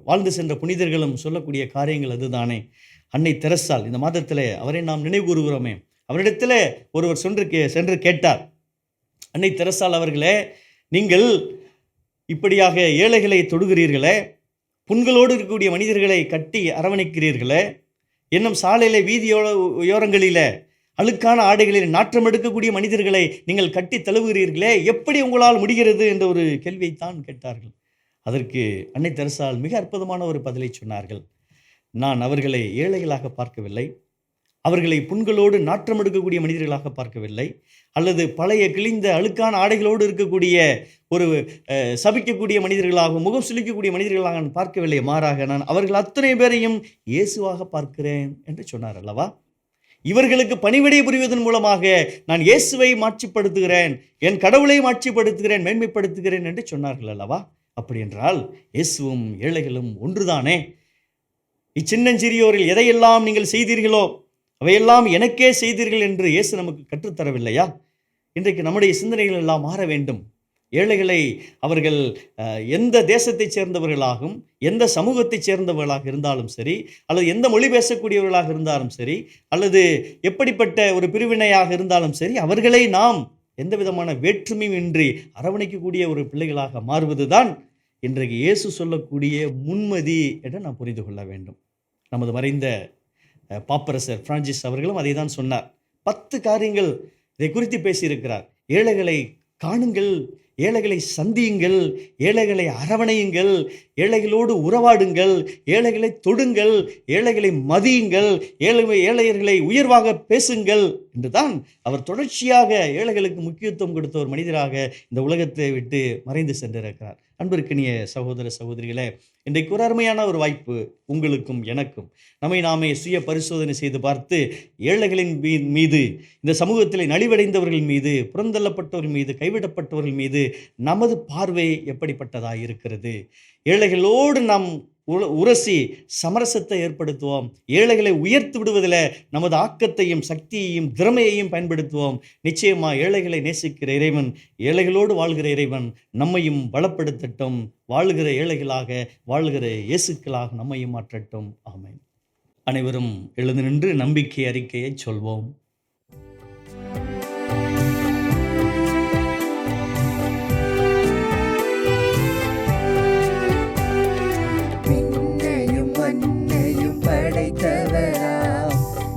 வாழ்ந்து சென்ற புனிதர்களும் சொல்லக்கூடிய காரியங்கள் அதுதானே. அன்னை தெரசால், இந்த மாதத்தில் அவரை நாம் நினைவு கூறுகிறோமே, அவரிடத்தில் ஒருவர் சென்று கேட்டார், அன்னை தெரசால் அவர்களே, நீங்கள் இப்படியாக ஏழைகளை தொடுகிறீர்களே, புண்களோடு இருக்கக்கூடிய மனிதர்களை கட்டி அரவணைக்கிறீர்களே, இன்னும் சாலையில வீதியோரங்களில் அழுக்கான ஆடைகளில் நாற்றம் எடுக்கக்கூடிய மனிதர்களை நீங்கள் கட்டி தழுவுகிறீர்களே, எப்படி உங்களால் முடிகிறது என்ற ஒரு கேள்வியைத்தான் கேட்டார்கள். அதற்கு அன்னை தெரசால் மிக அற்புதமான ஒரு பதிலை சொன்னார்கள். நான் அவர்களை ஏழைகளாக பார்க்கவில்லை, அவர்களை புண்களோடு நாற்றம் எடுக்கக்கூடிய மனிதர்களாக பார்க்கவில்லை, அல்லது பழைய கிழிந்த அழுக்கான ஆடைகளோடு இருக்கக்கூடிய ஒரு சபிக்கக்கூடிய மனிதர்களாகவும் முகம் சுளிக்கக்கூடிய மனிதர்களாக நான் பார்க்கவில்லை, மாறாக நான் அவர்கள் அத்தனை பேரையும் இயேசுவாக பார்க்கிறேன் என்று சொன்னார் அல்லவா? இவர்களுக்கு பணிவிடை புரிவதன் மூலமாக நான் இயேசுவை மாட்சிப்படுத்துகிறேன், என் கடவுளை மாட்சிப்படுத்துகிறேன், மேன்மைப்படுத்துகிறேன் என்று சொன்னார்கள் அல்லவா? அப்படி என்றால் இயேசுவும் ஏழைகளும் ஒன்றுதானே. இச்சின்னஞ்சிறியோரில் எதையெல்லாம் நீங்கள் செய்தீர்களோ அவையெல்லாம் எனக்கே செய்தீர்கள் என்று இயேசு நமக்கு கற்றுத்தரவில்லையா? இன்றைக்கு நம்முடைய சிந்தனைகள் எல்லாம் மாற வேண்டும். ஏழைகளை அவர்கள் எந்த தேசத்தைச் சேர்ந்தவர்களாகவும் எந்த சமூகத்தைச் சேர்ந்தவர்களாக இருந்தாலும் சரி, அல்லது எந்த மொழி பேசக்கூடியவர்களாக இருந்தாலும் சரி, அல்லது எப்படிப்பட்ட ஒரு பிரிவினையாக இருந்தாலும் சரி, அவர்களை நாம் எந்த விதமான வேற்றுமையும் இன்றி அரவணைக்கக்கூடிய ஒரு பிள்ளைகளாக மாறுவதுதான் இன்றைக்கு இயேசு சொல்லக்கூடிய முன்மதி என்று நாம் புரிந்து கொள்ள வேண்டும். நமது மறைந்த பாப்பரசர் பிரான்சிஸ் அவர்களும் அதை தான் சொன்னார். 10 காரியங்கள் இதை குறித்து பேசியிருக்கிறார். ஏழைகளை காணுங்கள், ஏழைகளை சந்தியுங்கள், ஏழைகளை அரவணையுங்கள், ஏழைகளோடு உறவாடுங்கள், ஏழைகளை தொடுங்கள், ஏழைகளை மதியுங்கள், ஏழையர்களை உயர்வாக பேசுங்கள் என்றுதான் அவர் தொடர்ச்சியாக ஏழைகளுக்கு முக்கியத்துவம் கொடுத்த ஒரு மனிதராக இந்த உலகத்தை விட்டு மறைந்து சென்றிருக்கிறார். அன்பிற்கினிய சகோதர சகோதரிகளே, இன்றைக்கு ஒரு அருமையான ஒரு வாய்ப்பு உங்களுக்கும் எனக்கும். நம்மை நாமே சுய பரிசோதனை செய்து பார்த்து ஏழைகளின் மீது, இந்த சமூகத்தில் நலிவடைந்தவர்கள் மீது, புறந்தள்ளப்பட்டவர்கள் மீது, கைவிடப்பட்டவர்கள் மீது நமது பார்வை எப்படிப்பட்டதாக இருக்கிறது? ஏழைகளோடு நாம் உரசி சமரசத்தை ஏற்படுத்துவோம். ஏழைகளை உயர்த்தி விடுவதில் நமது ஆக்கத்தையும் சக்தியையும் திறமையையும் பயன்படுத்துவோம். நிச்சயமாக ஏழைகளை நேசிக்கிற இறைவன், ஏழைகளோடு வாழ்கிற இறைவன் நம்மையும் பலப்படுத்தட்டும். வாழ்கிற ஏழைகளாக, வாழ்கிற இயேசுக்களாக நம்மையும் மாற்றட்டும். ஆமென். அனைவரும் எழுந்து நின்று நம்பிக்கை அறிக்கையை சொல்வோம். விண்ணையும் மண்ணையும் படைத்தவராம்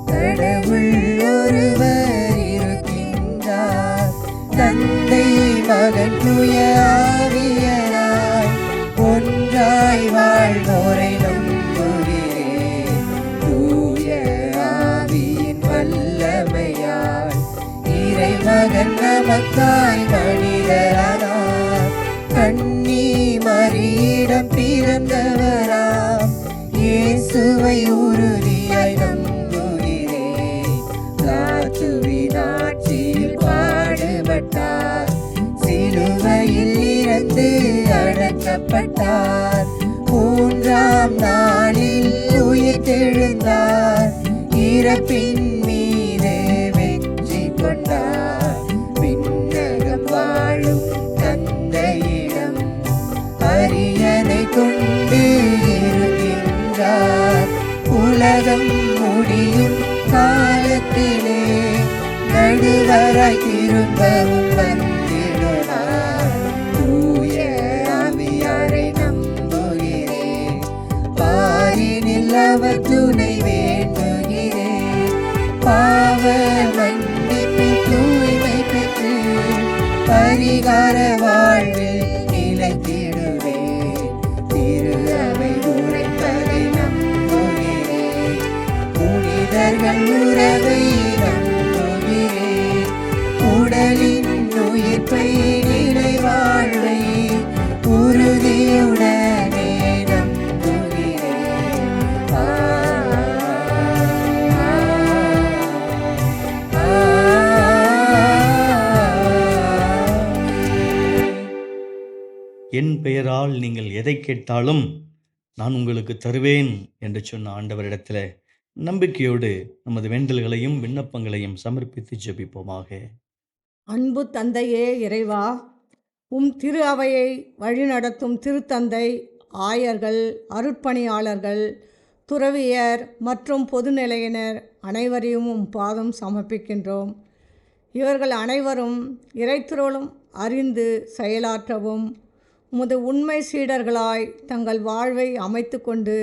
கடவுள் ஒருவர் இருக்கின்றார். தந்தை மகன் தூய ஆவியராய் ஒன்றாய் வாழ்வோரை நம்புகிறேன். தூய ஆவியின் வல்லமையால் இறைமகன் நமக்காய் மனிதரானார். கன்னி மரியிடம் பிறந்தவராம் இயேசுவை உறுதியாய் நம்புகிறேன். காத்துவின் ஆட்சியில் பாடுபட்டார், சிலுவையில் இறந்து அடக்கப்பட்டார். மூன்றாம் நாளில் உயிர்த்தெழுந்தார், இறப்பின் மீது வெற்றி கொண்டார். விண்ணகம் வாழும் தந்தையிடம் அரியணை கொண்டு இருக்கின்றார். உலகம் முடியும் காலத்திலே நடுவராய் திரும்பவும் வந்திடுவார். தூய ஆவியாரை நம்புகிறேன், பாரினில் அவர் துணை வேண்டுகிறேன். பாவ மன்னிப்பில் தூய்மை பெற்று பரிகார வாழ்வில் நிலைத்திடுவேன். திரு அவை உரைப்பதை நம்புகிறேன், புனிதர்கள் உறவை நம்புகிறேன். உடலின் உயிர்ப்பை நிலை வாழ்வை உறுதியுடனே நம்புகிறேன். என் பெயரால் நீங்கள் எதை கேட்டாலும் நான் உங்களுக்கு தருவேன் என்று சொன்ன ஆண்டவரிடத்தில் நம்பிக்கையோடு நமது வேண்டல்களையும் விண்ணப்பங்களையும் சமர்ப்பித்து ஜெபிப்போமாக. அன்பு தந்தையே இறைவா, உம் திரு அவையை வழிநடத்தும் திருத்தந்தை, ஆயர்கள், அருட்பணியாளர்கள், துறவியர் மற்றும் பொதுநிலையினர் அனைவரையும் உம் பாதம் சமர்ப்பிக்கின்றோம். இவர்கள் அனைவரும் இறைத்திருளும் அறிந்து செயலாற்றவும், உமது உண்மை சீடர்களாய் தங்கள் வாழ்வை அமைத்து கொண்டு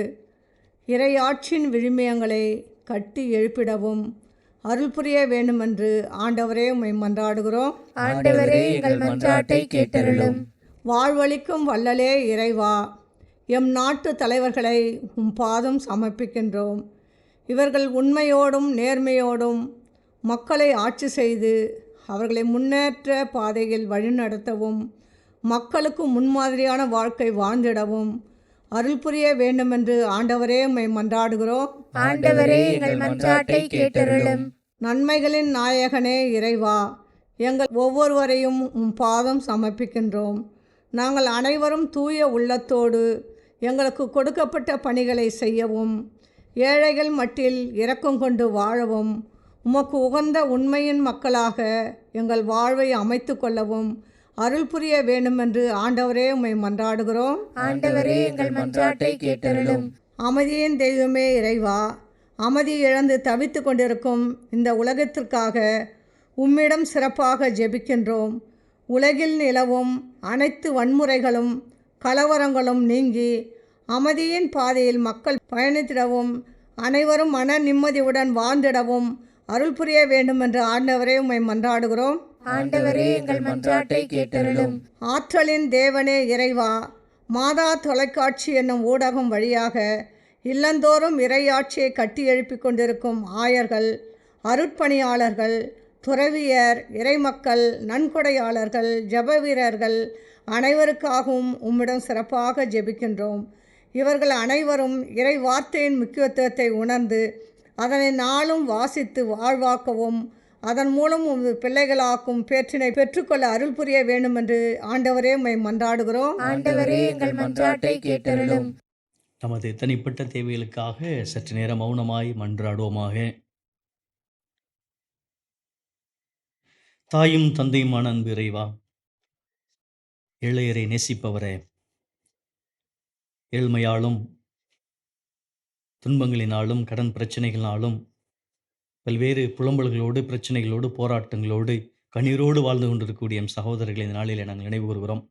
இறையாட்சியின் விழுமியங்களை கட்டி எழுப்பிடவும் அருள் புரிய வேண்டுமென்று ஆண்டவரே உம்மை மன்றாடுகிறோம். ஆண்டவரே, எங்கள் மன்றாட்டை கேட்டருளும். வாழ்வளிக்கும் வல்லலே இறைவா, எம் நாட்டு தலைவர்களை உம் பாதம் சமர்ப்பிக்கின்றோம். இவர்கள் உண்மையோடும் நேர்மையோடும் மக்களை ஆட்சி செய்து அவர்களை முன்னேற்ற பாதையில் வழிநடத்தவும், மக்களுக்கு முன்மாதிரியான வாழ்க்கை வாழ்ந்திடவும் அருள் புரிய வேண்டுமென்று ஆண்டவரே உம்மை மன்றாடுகிறோம். ஆண்டவரே, எங்கள் மன்றாட்டை கேட்டருளும். நன்மைகளின் நாயகனே இறைவா, எங்கள் ஒவ்வொருவரையும் உம் பாதம் சமர்ப்பிக்கின்றோம். நாங்கள் அனைவரும் தூய உள்ளத்தோடு எங்களுக்கு கொடுக்கப்பட்ட பணிகளை செய்யவும், ஏழைகள் மட்டில் இரக்கம் கொண்டு வாழவும், உமக்கு உகந்த உண்மையின் மக்களாக எங்கள் வாழ்வை அமைத்து கொள்ளவும் அருள் புரிய வேண்டுமென்று ஆண்டவரே உம்மை மன்றாடுகிறோம். ஆண்டவரே, எங்கள் மன்றாட்டை கேட்டருளும். அமைதியின் தெய்வமே இறைவா, அமைதி இழந்து தவித்து கொண்டிருக்கும் இந்த உலகத்திற்காக உம்மிடம் சிறப்பாக ஜெபிக்கின்றோம். உலகில் நிலவும் அனைத்து வன்முறைகளும் கலவரங்களும் நீங்கி அமைதியின் பாதையில் மக்கள் பயணித்திடவும், அனைவரும் மன நிம்மதியுடன் வாழ்ந்திடவும் அருள் புரிய வேண்டுமென்று ஆண்டவரே உம்மை மன்றாடுகிறோம். ஆண்டவரே எங்கள் மன்றாட்டை கேட்டருளும். ஆற்றலின் தேவனே இறைவா, மாதா தொலைக்காட்சி என்னும் ஊடகம் வழியாக இல்லந்தோறும் இறையாட்சியை கட்டியெழுப்பிக் கொண்டிருக்கும் ஆயர்கள், அருட்பணியாளர்கள், துறவியர், இறைமக்கள், நன்கொடையாளர்கள், ஜெப வீரர்கள் அனைவருக்காகவும் உம்மிடம் சிறப்பாக ஜெபிக்கின்றோம். இவர்கள் அனைவரும் இறை வார்த்தையின் முக்கியத்துவத்தை உணர்ந்து அதனை நாளும் வாசித்து வாழ்வாக்கவும் அதன் மூலம் உமது பிள்ளைகளாக்கும் பேற்றினை பெற்றுக்கொள்ள அருள் புரிய வேண்டும் என்று ஆண்டவரே உம்மை மன்றாடுகிறோம். ஆண்டவரே எங்கள் மன்றாட்டை கேட்டருளும். நமது தனிப்பட்ட தேவைகளுக்காக சற்று நேரம் மௌனமாய் மன்றாடுவோமாக. தாயும் தந்தையுமான அன்பு இறைவா, ஏழையரை நேசிப்பவரே, ஏழ்மையாலும் துன்பங்களினாலும் கடன் பிரச்சனைகளினாலும் பல்வேறு புலம்பல்களோடு பிரச்சனைகளோடு போராட்டங்களோடு கண்ணீரோடு வாழ்ந்து கொண்டிருக்கக்கூடிய எம் சகோதரர்களை இந்த நாளில் நாங்கள் நினைவு கூறுகிறோம்.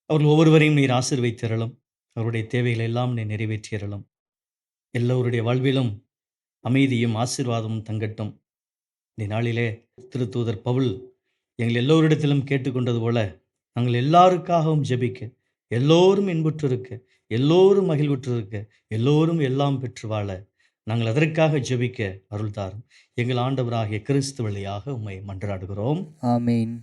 அவர்கள் ஒவ்வொருவரையும் நீர் ஆசீர்வதித்தருளும். அவருடைய தேவைகளை எல்லாம் நீர் நிறைவேற்றியருளும். எல்லோருடைய வாழ்விலும் அமைதியும் ஆசீர்வாதமும் தங்கட்டும். இந்த நாளிலே திருத்தூதர் பவுல் எங்கள் எல்லோரிடத்திலும் கேட்டுக்கொண்டது போல நாங்கள் எல்லாருக்காகவும் ஜெபிக்க, எல்லோரும் இன்புற்றிருக்க, எல்லோரும் மகிழ்வுற்றிருக்க, எல்லோரும் எல்லாம் பெற்று வாழ நாங்கள் அதற்காக ஜெபிக்க அருள் தாரும். எங்கள் ஆண்டவராகிய கிறிஸ்து வழியாக உம்மை மன்றாடுகிறோம். ஆமீன்.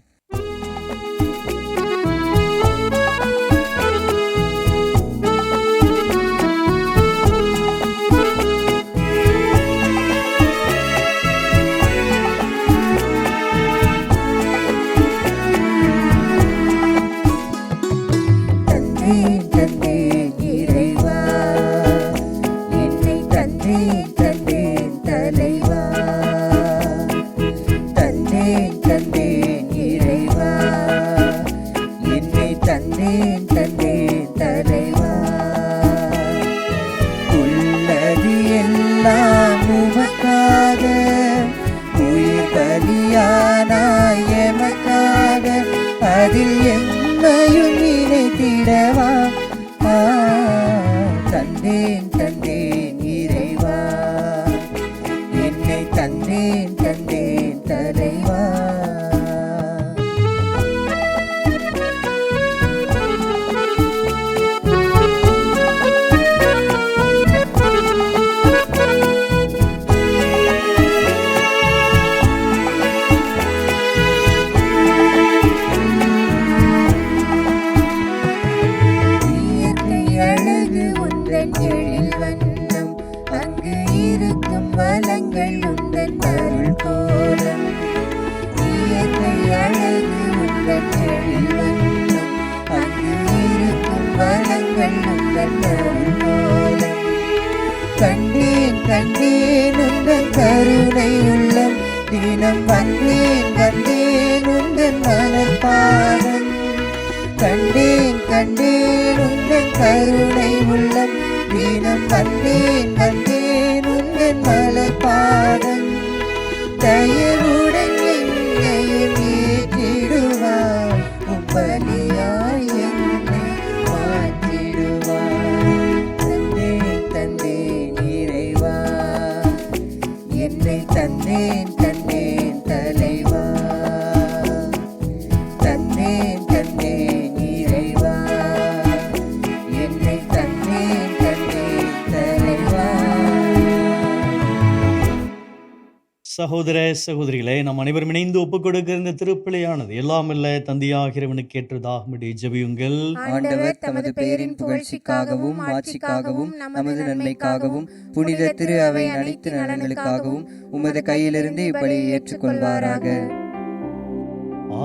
சகோதர சகோதரிகளே, நாம் அனைவரும் இணைந்து ஒப்புக் கொடுக்கிற இந்த திருப்பலியானது எல்லாமல்ல தந்தையாகிறவனுக்கு ஏற்றதாகும்படி ஜெபியுங்கள். ஆண்டவர் தமது பெயரின் புகழ்ச்சிக்காகவும் ஆட்சிக்காகவும் நமது நன்மைக்காகவும் புனித திரு அவை அனைத்து நலன்களுக்காகவும் உமது கையிலிருந்து இப்பலியை ஏற்றுக்கொள்வாராக.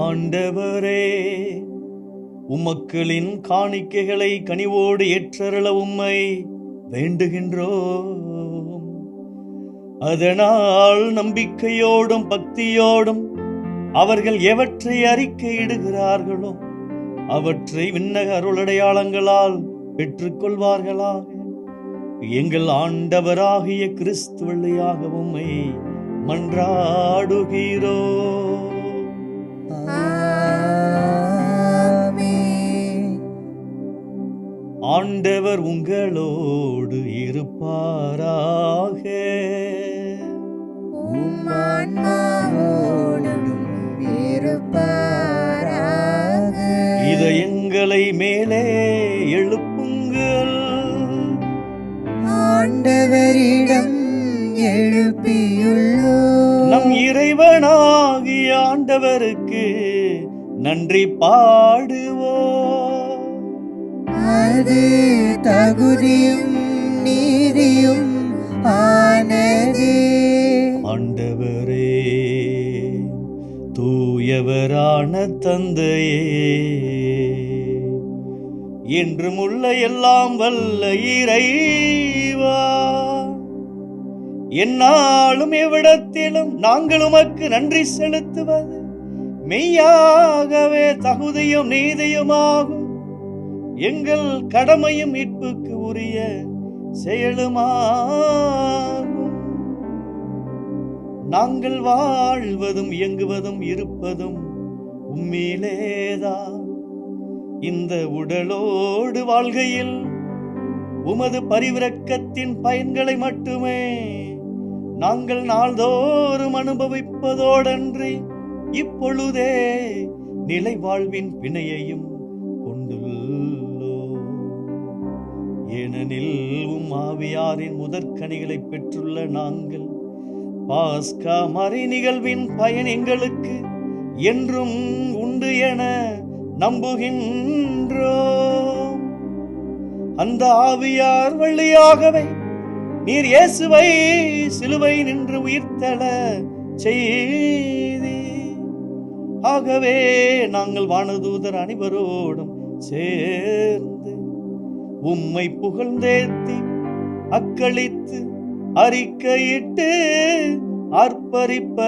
ஆண்டவரே, உம்மக்களின் காணிக்கைகளை கனிவோடு ஏற்றருள உம்மை வேண்டுகின்றோம். அதனால் நம்பிக்கையோடும் பக்தியோடும் அவர்கள் எவற்றை அறிக்கையிடுகிறார்களோ அவற்றை விண்ணக அருளடையாளங்களால் பெற்றுக்கொள்வார்களாக. எங்கள் ஆண்டவராகிய கிறிஸ்து வழியாக உம்மை மன்றாடுகிறோம். ஆண்டவர் உங்களோடு இருப்பாராக. உம் ஆன்மாவோடும் இதயங்களை மேலே எழுப்புங்கள், ஆண்டவரிடம் எழுப்பியுள்ளோம். நம் இறைவனாகிய ஆண்டவருக்கு நன்றி பாடுவோம். அது தகுதியும் நீதியும் ஆனதே. ஆண்டவரே, தூயவரான தந்தையே, என்றும் உள்ள எல்லாம் வல்ல இறைவா, எந்நாளும் எவ்விடத்திலும் நாங்கள் உமக்கு நன்றி செலுத்துவது மெய்யாகவே தகுதியும் நீதியுமாகும். எங்கள் கடமையும் மீட்புக்கு உரிய செயலுமாகும். நாங்கள் வாழ்வதும் இயங்குவதும் இருப்பதும் உம்மிலேதான். இந்த உடலோடு வாழ்கையில் உமது பரிவிரக்கத்தின் பயன்களை மட்டுமே நாங்கள் நாள்தோறும் அனுபவிப்பதோடன்றி இப்பொழுதே நிலை வாழ்வின் பிணையையும் கொண்டுள்ளோம். ஏனெனில் உம் ஆவியாரின் முதற்கனிகளை பெற்றுள்ள நாங்கள் பாஸ்கா மறை நிகழ்வின் பயன் எங்களுக்கு என்றும் உண்டு என நம்புகின்றோம். அந்த ஆவியார் வழியாகவே நீர் இயேசுவை சிலுவை நின்று உயிர்த்தெழ செய்தி. ஆகவே நாங்கள் வானதூதர் அனைவரோடும் சேர்ந்து உம்மை புகழ்ந்தேத்தி அக்களித்து அறிக்கையிட்டு அர்ப்பரிப்பதாவது: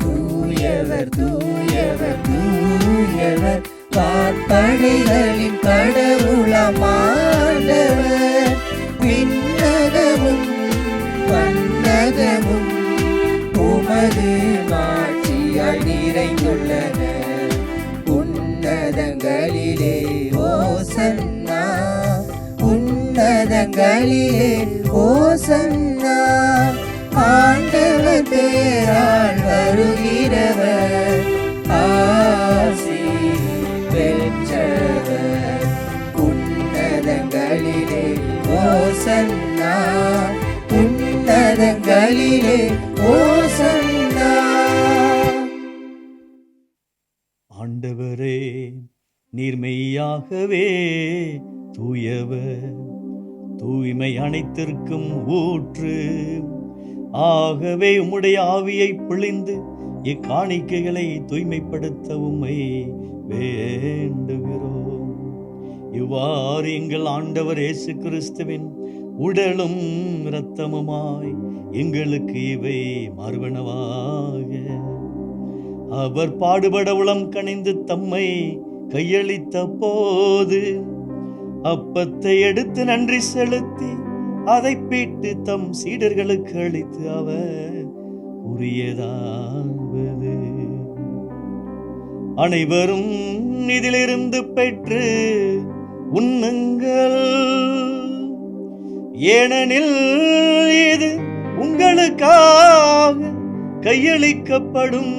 தூயவர் தூயவர் தூயவர், வான்படைகளின் கடவுளமானவர். விண்ணகமும் வண்ணகமும் உமது மாட்சியால் நிறைந்துள்ளன. உன்னதங்களிலே ஓசன்னா, உன்னதங்களிலே ஓசன்னா. ஆண்டவர் பேரால் வருகிறவர் ஆசி பெற்றவர். உன்னதங்களிலே ஓசன்னா, உன்னதங்களிலே ஓசன்னா. ஆண்டவரே, நீர் மெய்யாகவே தூயவர், தூய்மை அனைத்திற்கும் ஊற்று. ஆகவே உம்முடைய ஆவியை பொழிந்து இக்காணிக்கைகளை தூய்மைப்படுத்த உம்மை வேண்டுகிறோம். இவ்வாறு எங்கள் ஆண்டவர் இயேசு கிறிஸ்துவின் உடலும் இரத்தமுமாய் எங்களுக்கு இவை மாறுவனவாக. அவர் பாடுபட உளம் கனிந்து தம்மை கையளித்த போது அப்பத்தை எடுத்து நன்றி செலுத்தி அதை பீட்டு தம் சீடர்களுக்கு அளித்து அவர் உரியதாவது: அனைவரும் இதிலிருந்து பெற்று உண்ணுங்கள், ஏனெனில் இது உங்களுக்காக கையளிக்கப்படும்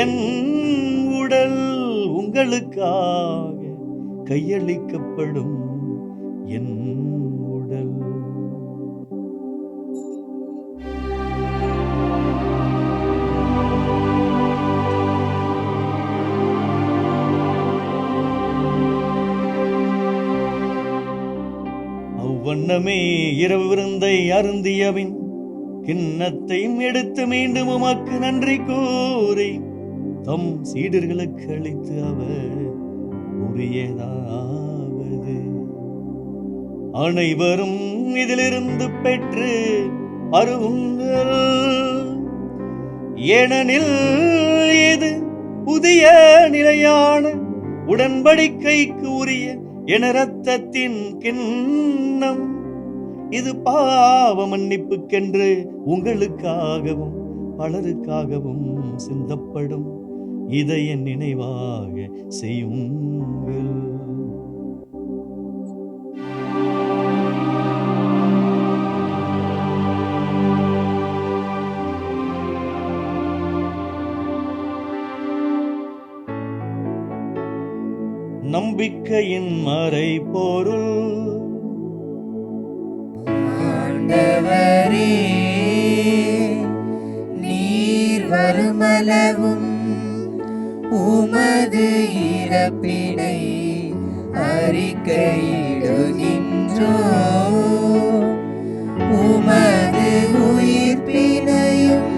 என் உடல். உங்களுக்காக கையளிக்கப்படும் என் உடல். அவ்வண்ணமே இரவு விருந்தை அருந்தியபின் கிண்ணத்தையும் எடுத்து மீண்டும் உமக்கு நன்றி கூறி தம் சீடர்களுக்கு அளித்து அவர் உரியதாவது: அனைவரும் இதிலிருந்து பெற்று பருகுங்கள், ஏனெனில் இது புதிய நிலையான உடன்படிக்கைக்கு உரிய என இரத்தத்தின் கிண்ணம். இது பாவ மன்னிப்புக்கென்று உங்களுக்காகவும் பலருக்காகவும் சிந்தப்படும். இதை என் நினைவாக செய்யுங்கள். நம்பிக்கையின் மறை பொருள். ஆண்டவரே, நீர் வருமளவும் உமது இறப்பினை அறிக்கையிடுகின்றோம், உமது உயிர்ப்பினையும்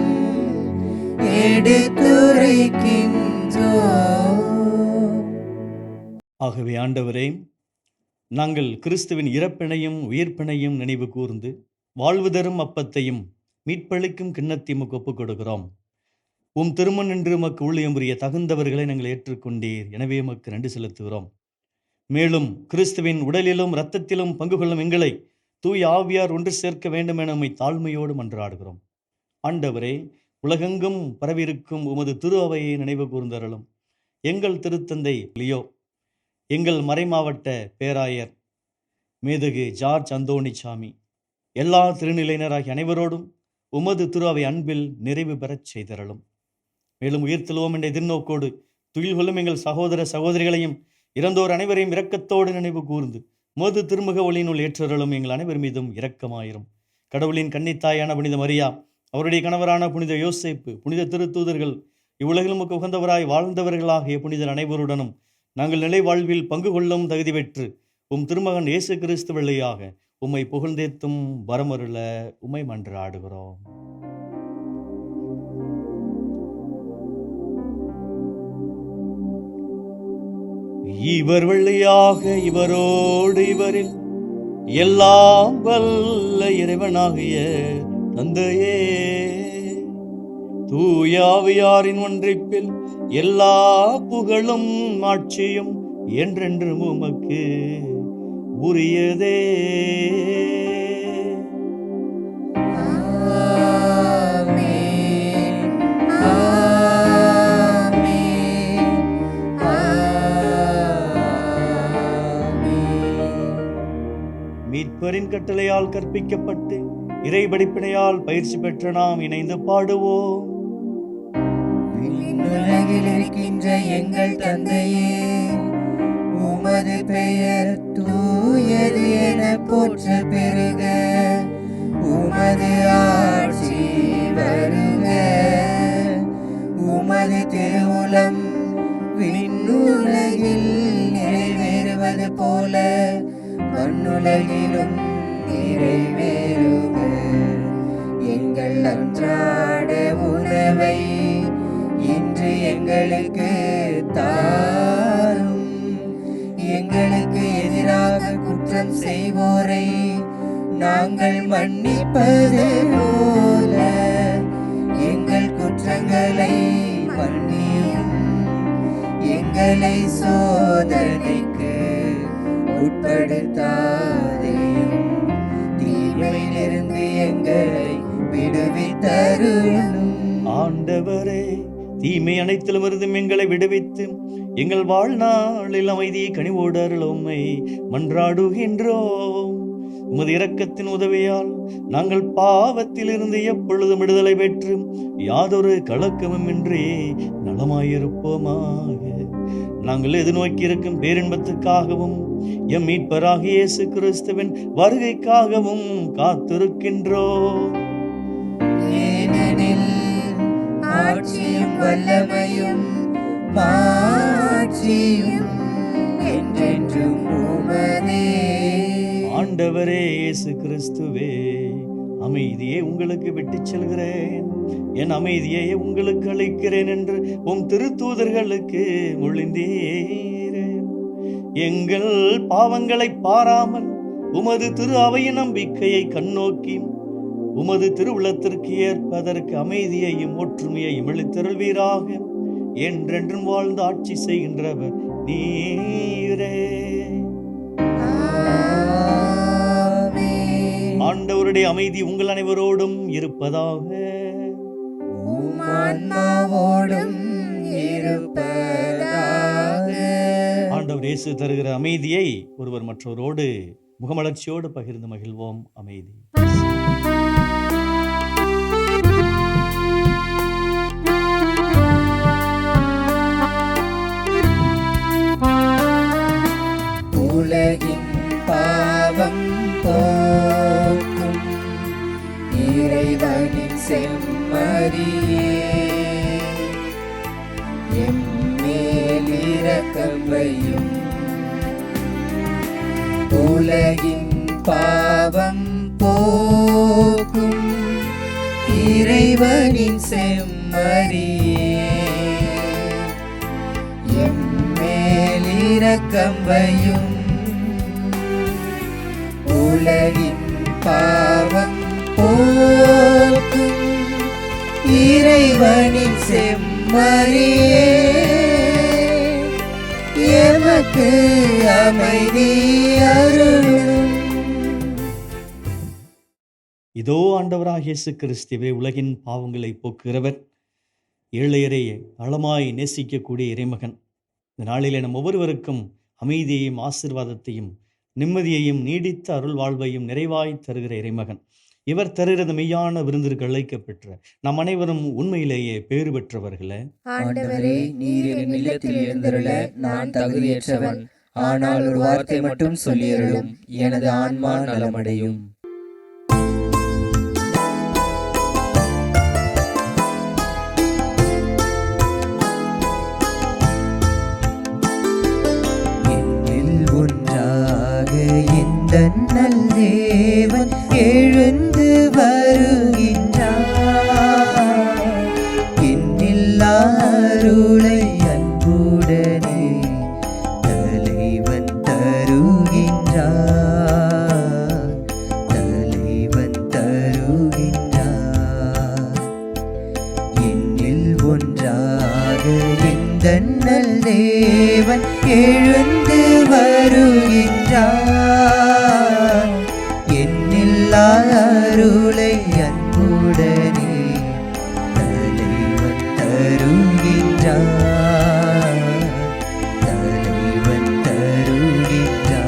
எடுத்துரைக்கின்றோம். ஆகவே ஆண்டவரே, நாங்கள் கிறிஸ்துவின் இறப்பினையும் உயிர்ப்பினையும் நினைவு கூர்ந்து வாழ்வு தரும் அப்பத்தையும் மீட்பளிக்கும் கிண்ணத்தையும் உமக்கு ஒப்புக் கொடுக்கிறோம். உம் திருமண் என்று உமக்கு ஊழியம் புரிய தகுந்தவர்களை நாங்கள் ஏற்றுக்கொண்டீர். எனவே உமக்கு நன்றி செலுத்துகிறோம். மேலும் கிறிஸ்துவின் உடலிலும் இரத்தத்திலும் பங்கு கொள்ளும் எங்களை தூய ஆவியார் ஒன்று சேர்க்க வேண்டும் என உம்மை தாழ்மையோடு மன்றாடுகிறோம். ஆண்டவரே, உலகெங்கும் பரவியிருக்கும் உமது திரு அவையை நினைவு கூர்ந்தருளும். எங்கள் திருத்தந்தை லியோ, எங்கள் மறைமாவட்ட பேராயர் மேதகு ஜார்ஜ் அந்தோணிசாமி, எல்லா திருநிலையினராகிய அனைவரோடும் உமது திரு அவை அன்பில் நிறைவு பெறச் செய்தருளும். மேலும் உயிர்த்தெழுவோம் என்ற எதிர்நோக்கோடு துயில் கொள்ளும் எங்கள் சகோதர சகோதரிகளையும் இறந்தோர் அனைவரையும் இரக்கத்தோடு நினைவு கூர்ந்து உமது திருமுக ஒளியினுள் ஏற்றருளும். எங்கள் அனைவர் மீதும் இரக்கமாயிரும். கடவுளின் கன்னித்தாயான புனித மரியா, அவருடைய கணவரான புனித யோசேப்பு, புனித திருத்தூதர்கள், இவ்வுலகிலும் உகந்தவராய் வாழ்ந்தவர்களாகிய புனிதர் அனைவருடனும் நாங்கள் நிலை வாழ்வில் பங்கு கொள்ளும் தகுதி பெற்று உம் திருமகன் இயேசு கிறிஸ்து வழியாக உம்மை புகழ்ந்தேத்தும் வரமருள உம்மை மன்றாடுகிறோம். இவர் வழியாக இவரோடு இவரில் எல்லாம் வல்ல இறைவனாகிய தந்தையே, தூய ஆவியாரின் ஒன்றிப்பில் எல்லா புகழும் ஆட்சியும் என்றென்றும் உமக்கு உரியதே. மீட்பரின் கட்டளையால் கற்பிக்கப்பட்டு இறை படிப்பினையால் பயிற்சி பெற்ற நாம் இணைந்து பாடுவோம். விண்ணுலகில் இருக்கின்ற எங்கள் தந்தையே, உமது பெயர் தூயது என போற்ற பெருக, உமது ஆட்சி வருக, உமது திருவுளம் விண்ணுலகில் நிறைவேறுவது போல மண்ணுலகிலும் நிறைவேறுக. எங்கள் அன்றாட உணவை இன்று எங்களுக்கு தாரும். எங்களுக்கு எதிராக குற்றம் செய்வோரை நாங்கள் மன்னிப்பது போல எங்கள் குற்றங்களை மன்னியும். எங்களை சோதனைக்கு உட்படுத்தாதேயும், தீமையிலிருந்து எங்களை விடுவித்தருளும். ஆண்டவரே, தீமை அனைத்திலுமிருந்தும் எங்களை விடுவித்து எங்கள் வாழ்நாளில் அமைதியை கனிவோடு அருளும் உம்மை மன்றாடுகின்றோம். உமது இரக்கத்தின் உதவியால் நாங்கள் பாவத்திலிருந்து எப்பொழுதும் விடுதலை பெற்று யாதொரு கலக்கமும் இன்றி நலமாயிருப்போமாக. நாங்கள் எதிர்நோக்கி இருக்கும் பேரின்பத்துக்காகவும் எம் மீட்பராகிய இயேசு கிறிஸ்துவின் வருகைக்காகவும் காத்திருக்கின்றோம். ஏனெனில் ஆட்சியும் வல்லமையும் மாட்சியும் என்றென்றும் உமதே. ஆண்டவரே இயேசு கிறிஸ்துவே, அமைதியை உங்களுக்கு விட்டுச் செல்கிறேன், என் அமைதியை உங்களுக்கு அளிக்கிறேன் என்று உம் திருத்தூதர்களுக்கு மொழிந்தீரே. எங்கள் பாவங்களை பாராமல் உமது திரு அவையின் நம்பிக்கையை கண்ணோக்கி உமது திருவுளத்திற்கு ஏற்பதற்கு அமைதியையும் ஒற்றுமையையும் அளித்தருள்வீராக. என்றென்றும் வாழ்ந்து ஆட்சி செய்கின்றவர் நீரே. ஆண்டவருடைய அமைதி உங்கள் அனைவரோடும் இருப்பதாக. ஆண்டவர் இயேசு தருகிற அமைதியை ஒருவர் மற்றவரோடு முகமலர்ச்சியோடு பகிர்ந்து மகிழ்வோம். அமைதி. எம்மேல் இரக்கம் வையும். உலகின் பாவம் போக்கும் இறைவனின் செம்மறியே, எம்மேல் இரக்கம் வையும். உலகின் பாவம் போக்கும் இறைவனின் செம்மறியே, எமக்கு அமைதி அருளும். இதோ ஆண்டவராகிய இயேசு கிறிஸ்துவே, உலகின் பாவங்களை போக்குகிறவர், ஏழையரை ஆழமாய் நேசிக்கக்கூடிய இறைமகன். இந்த நாளிலே நம் ஒவ்வொருவருக்கும் அமைதியையும் ஆசீர்வாதத்தையும் நிம்மதியையும் நீடித்த அருள் வாழ்வையும் நிறைவாய் தருகிற இறைமகன். இவர் தருகிறது மெய்யான விருந்திற்கு அழைக்கப்பெற்ற நம் அனைவரும் உண்மையிலேயே பேறு பெற்றவர்களே. ஆண்டவரே, நீர் என் இல்லத்தில் எழுந்தருள நான் தகுதியற்றவன். ஆனால் ஒரு வார்த்தை மட்டும் சொல்லியருளும், எனது ஆன்மா நலமடையும். என்னில் ஒன்றாக இந்த நல் தேவன் எழுந்து வருகின்றார். என்னில் அருளை அன்புடனே தலைவன் தருகின்றார். தலைவன் தருகின்றார். என்னில் ஒன்றாக இந்த நல் தேவன் எழுந்து வருகின்றார். என்னில் அருளை அன்புடனே தலைவன் தருகின்றார். தலைவன் தருகின்றார்.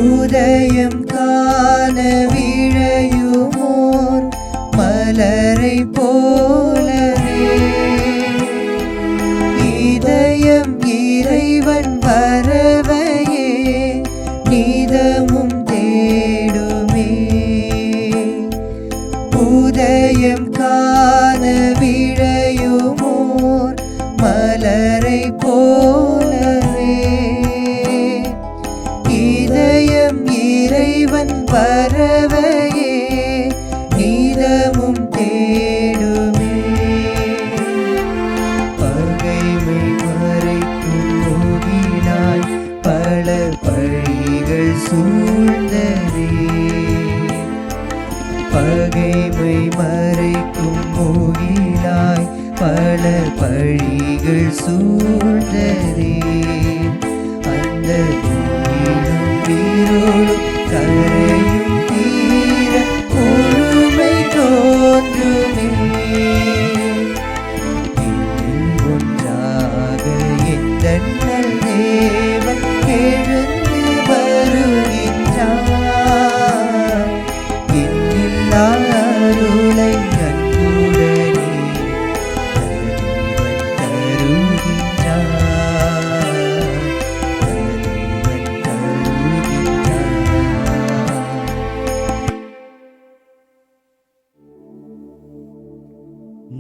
உதயம் காண விழையுமோர் மலரை போலவே இதயம் இறைவன் வரவையே நீதமும் தேடுமே. உதயம் காண விழையுமோர் மலரை போலவே இதயம் இறைவன் வரவையே நீதமும் தேடுமே. பகைமை மறைக்கும் முகிலாய் பல பழிகள் சூழ்ந்ததே. பகைமை மறைக்கும் முகிலாய் பல பழிகள் சூழ்ந்ததே. அந்த வீரோடும் கரையும் தீர பொறுமை தோன்றுமே. இன்னில் ஒன்றாக இந்த நல் தேவன் எழுந்து வருகின்றார். என்னில் அருளை அன்புடனே தலைவன் தருகின்றார். தலைவன் தருகின்றார்.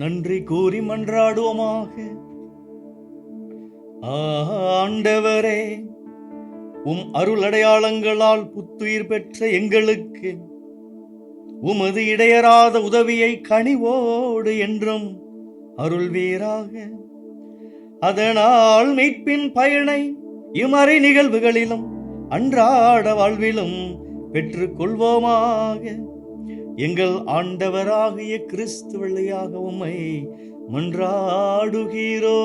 நன்றி கூறி மன்றாடுவோமாக. ஆண்டவரே, உம் அருள் அடையாளங்களால் புத்துயிர் பெற்ற எங்களுக்கு உமது இடையறாத உதவியை கனிவோடு என்றும் அருள்வீராக. அதனால் மீட்பின் பயனை இம்மறை நிகழ்வுகளிலும் அன்றாட வாழ்விலும் பெற்றுக் கொள்வோமாக. எங்கள் ஆண்டவராகிய கிறிஸ்து வழியாக உம்மை மன்றாடுகிறோ.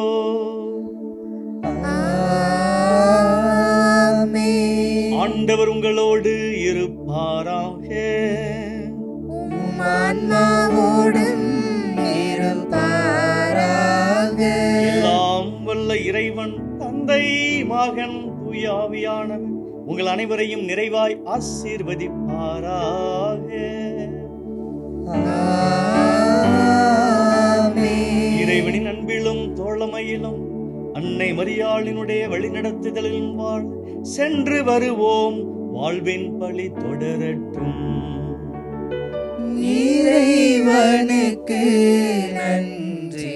ஆண்டவர் உங்களோடு இருப்பாராக. ஆன்மாவோடும் இருப்பாராக. எல்லாம் வல்ல இறைவன் தந்தை மகன் தூய ஆவியானவர் உங்கள் அனைவரையும் நிறைவாய் ஆசீர்வதிப்பாராக. வழியிலும் அன்னை மரியாளினுடைய வழிநடத்துதலிலும் வாழ் சென்று வருவோம். வாழ்வின் பழி தொடரட்டும். இறைவனுக்கு நன்றி.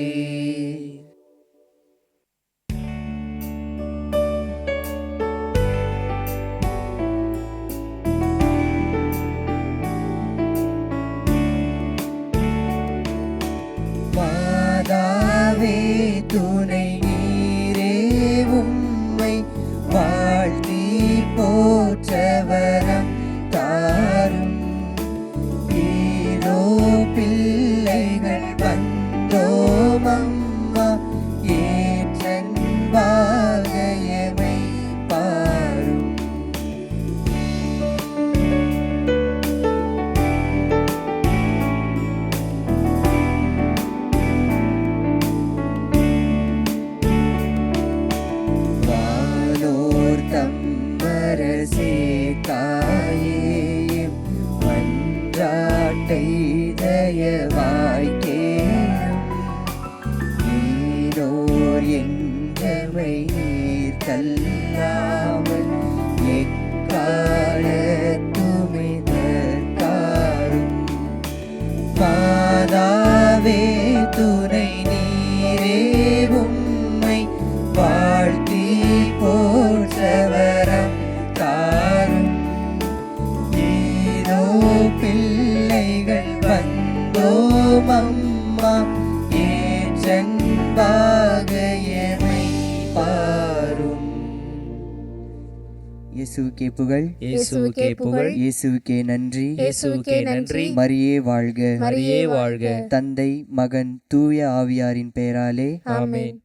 மாதாவே துணை நீரே உம்மை வாழ்த்தி போற்றவரம் தாரும். ஈரோ பிள்ளைகள் வந்தோம் அம்மா ஏற்றன்பாக எமை பாரும். வானோர் தம்மரசே தாயே மன்றாட்டை தயவாய் கேளும். நீரோர் என்றமை நீர் கல்லாமல் எக்காலத்துமே தற்காரும். மாதாவே துணை நீரே உம்மை வாழ்த்தி போற்றவரம் தாரும். ஈரோ பிள்ளைகள் வந்தோம் அம்மா ஏற்றன்பாக எமை பாரும். இயேசுவுக்கே புகழ், இயேசுவுக்கே புகழ், இயேசுவுக்கே நன்றி, இயேசுவுக்கே நன்றி. மரியே வாழ்க, மரியே வாழ்க. தந்தை மகன் தூய ஆவியாரின் பெயராலே ஆமென்.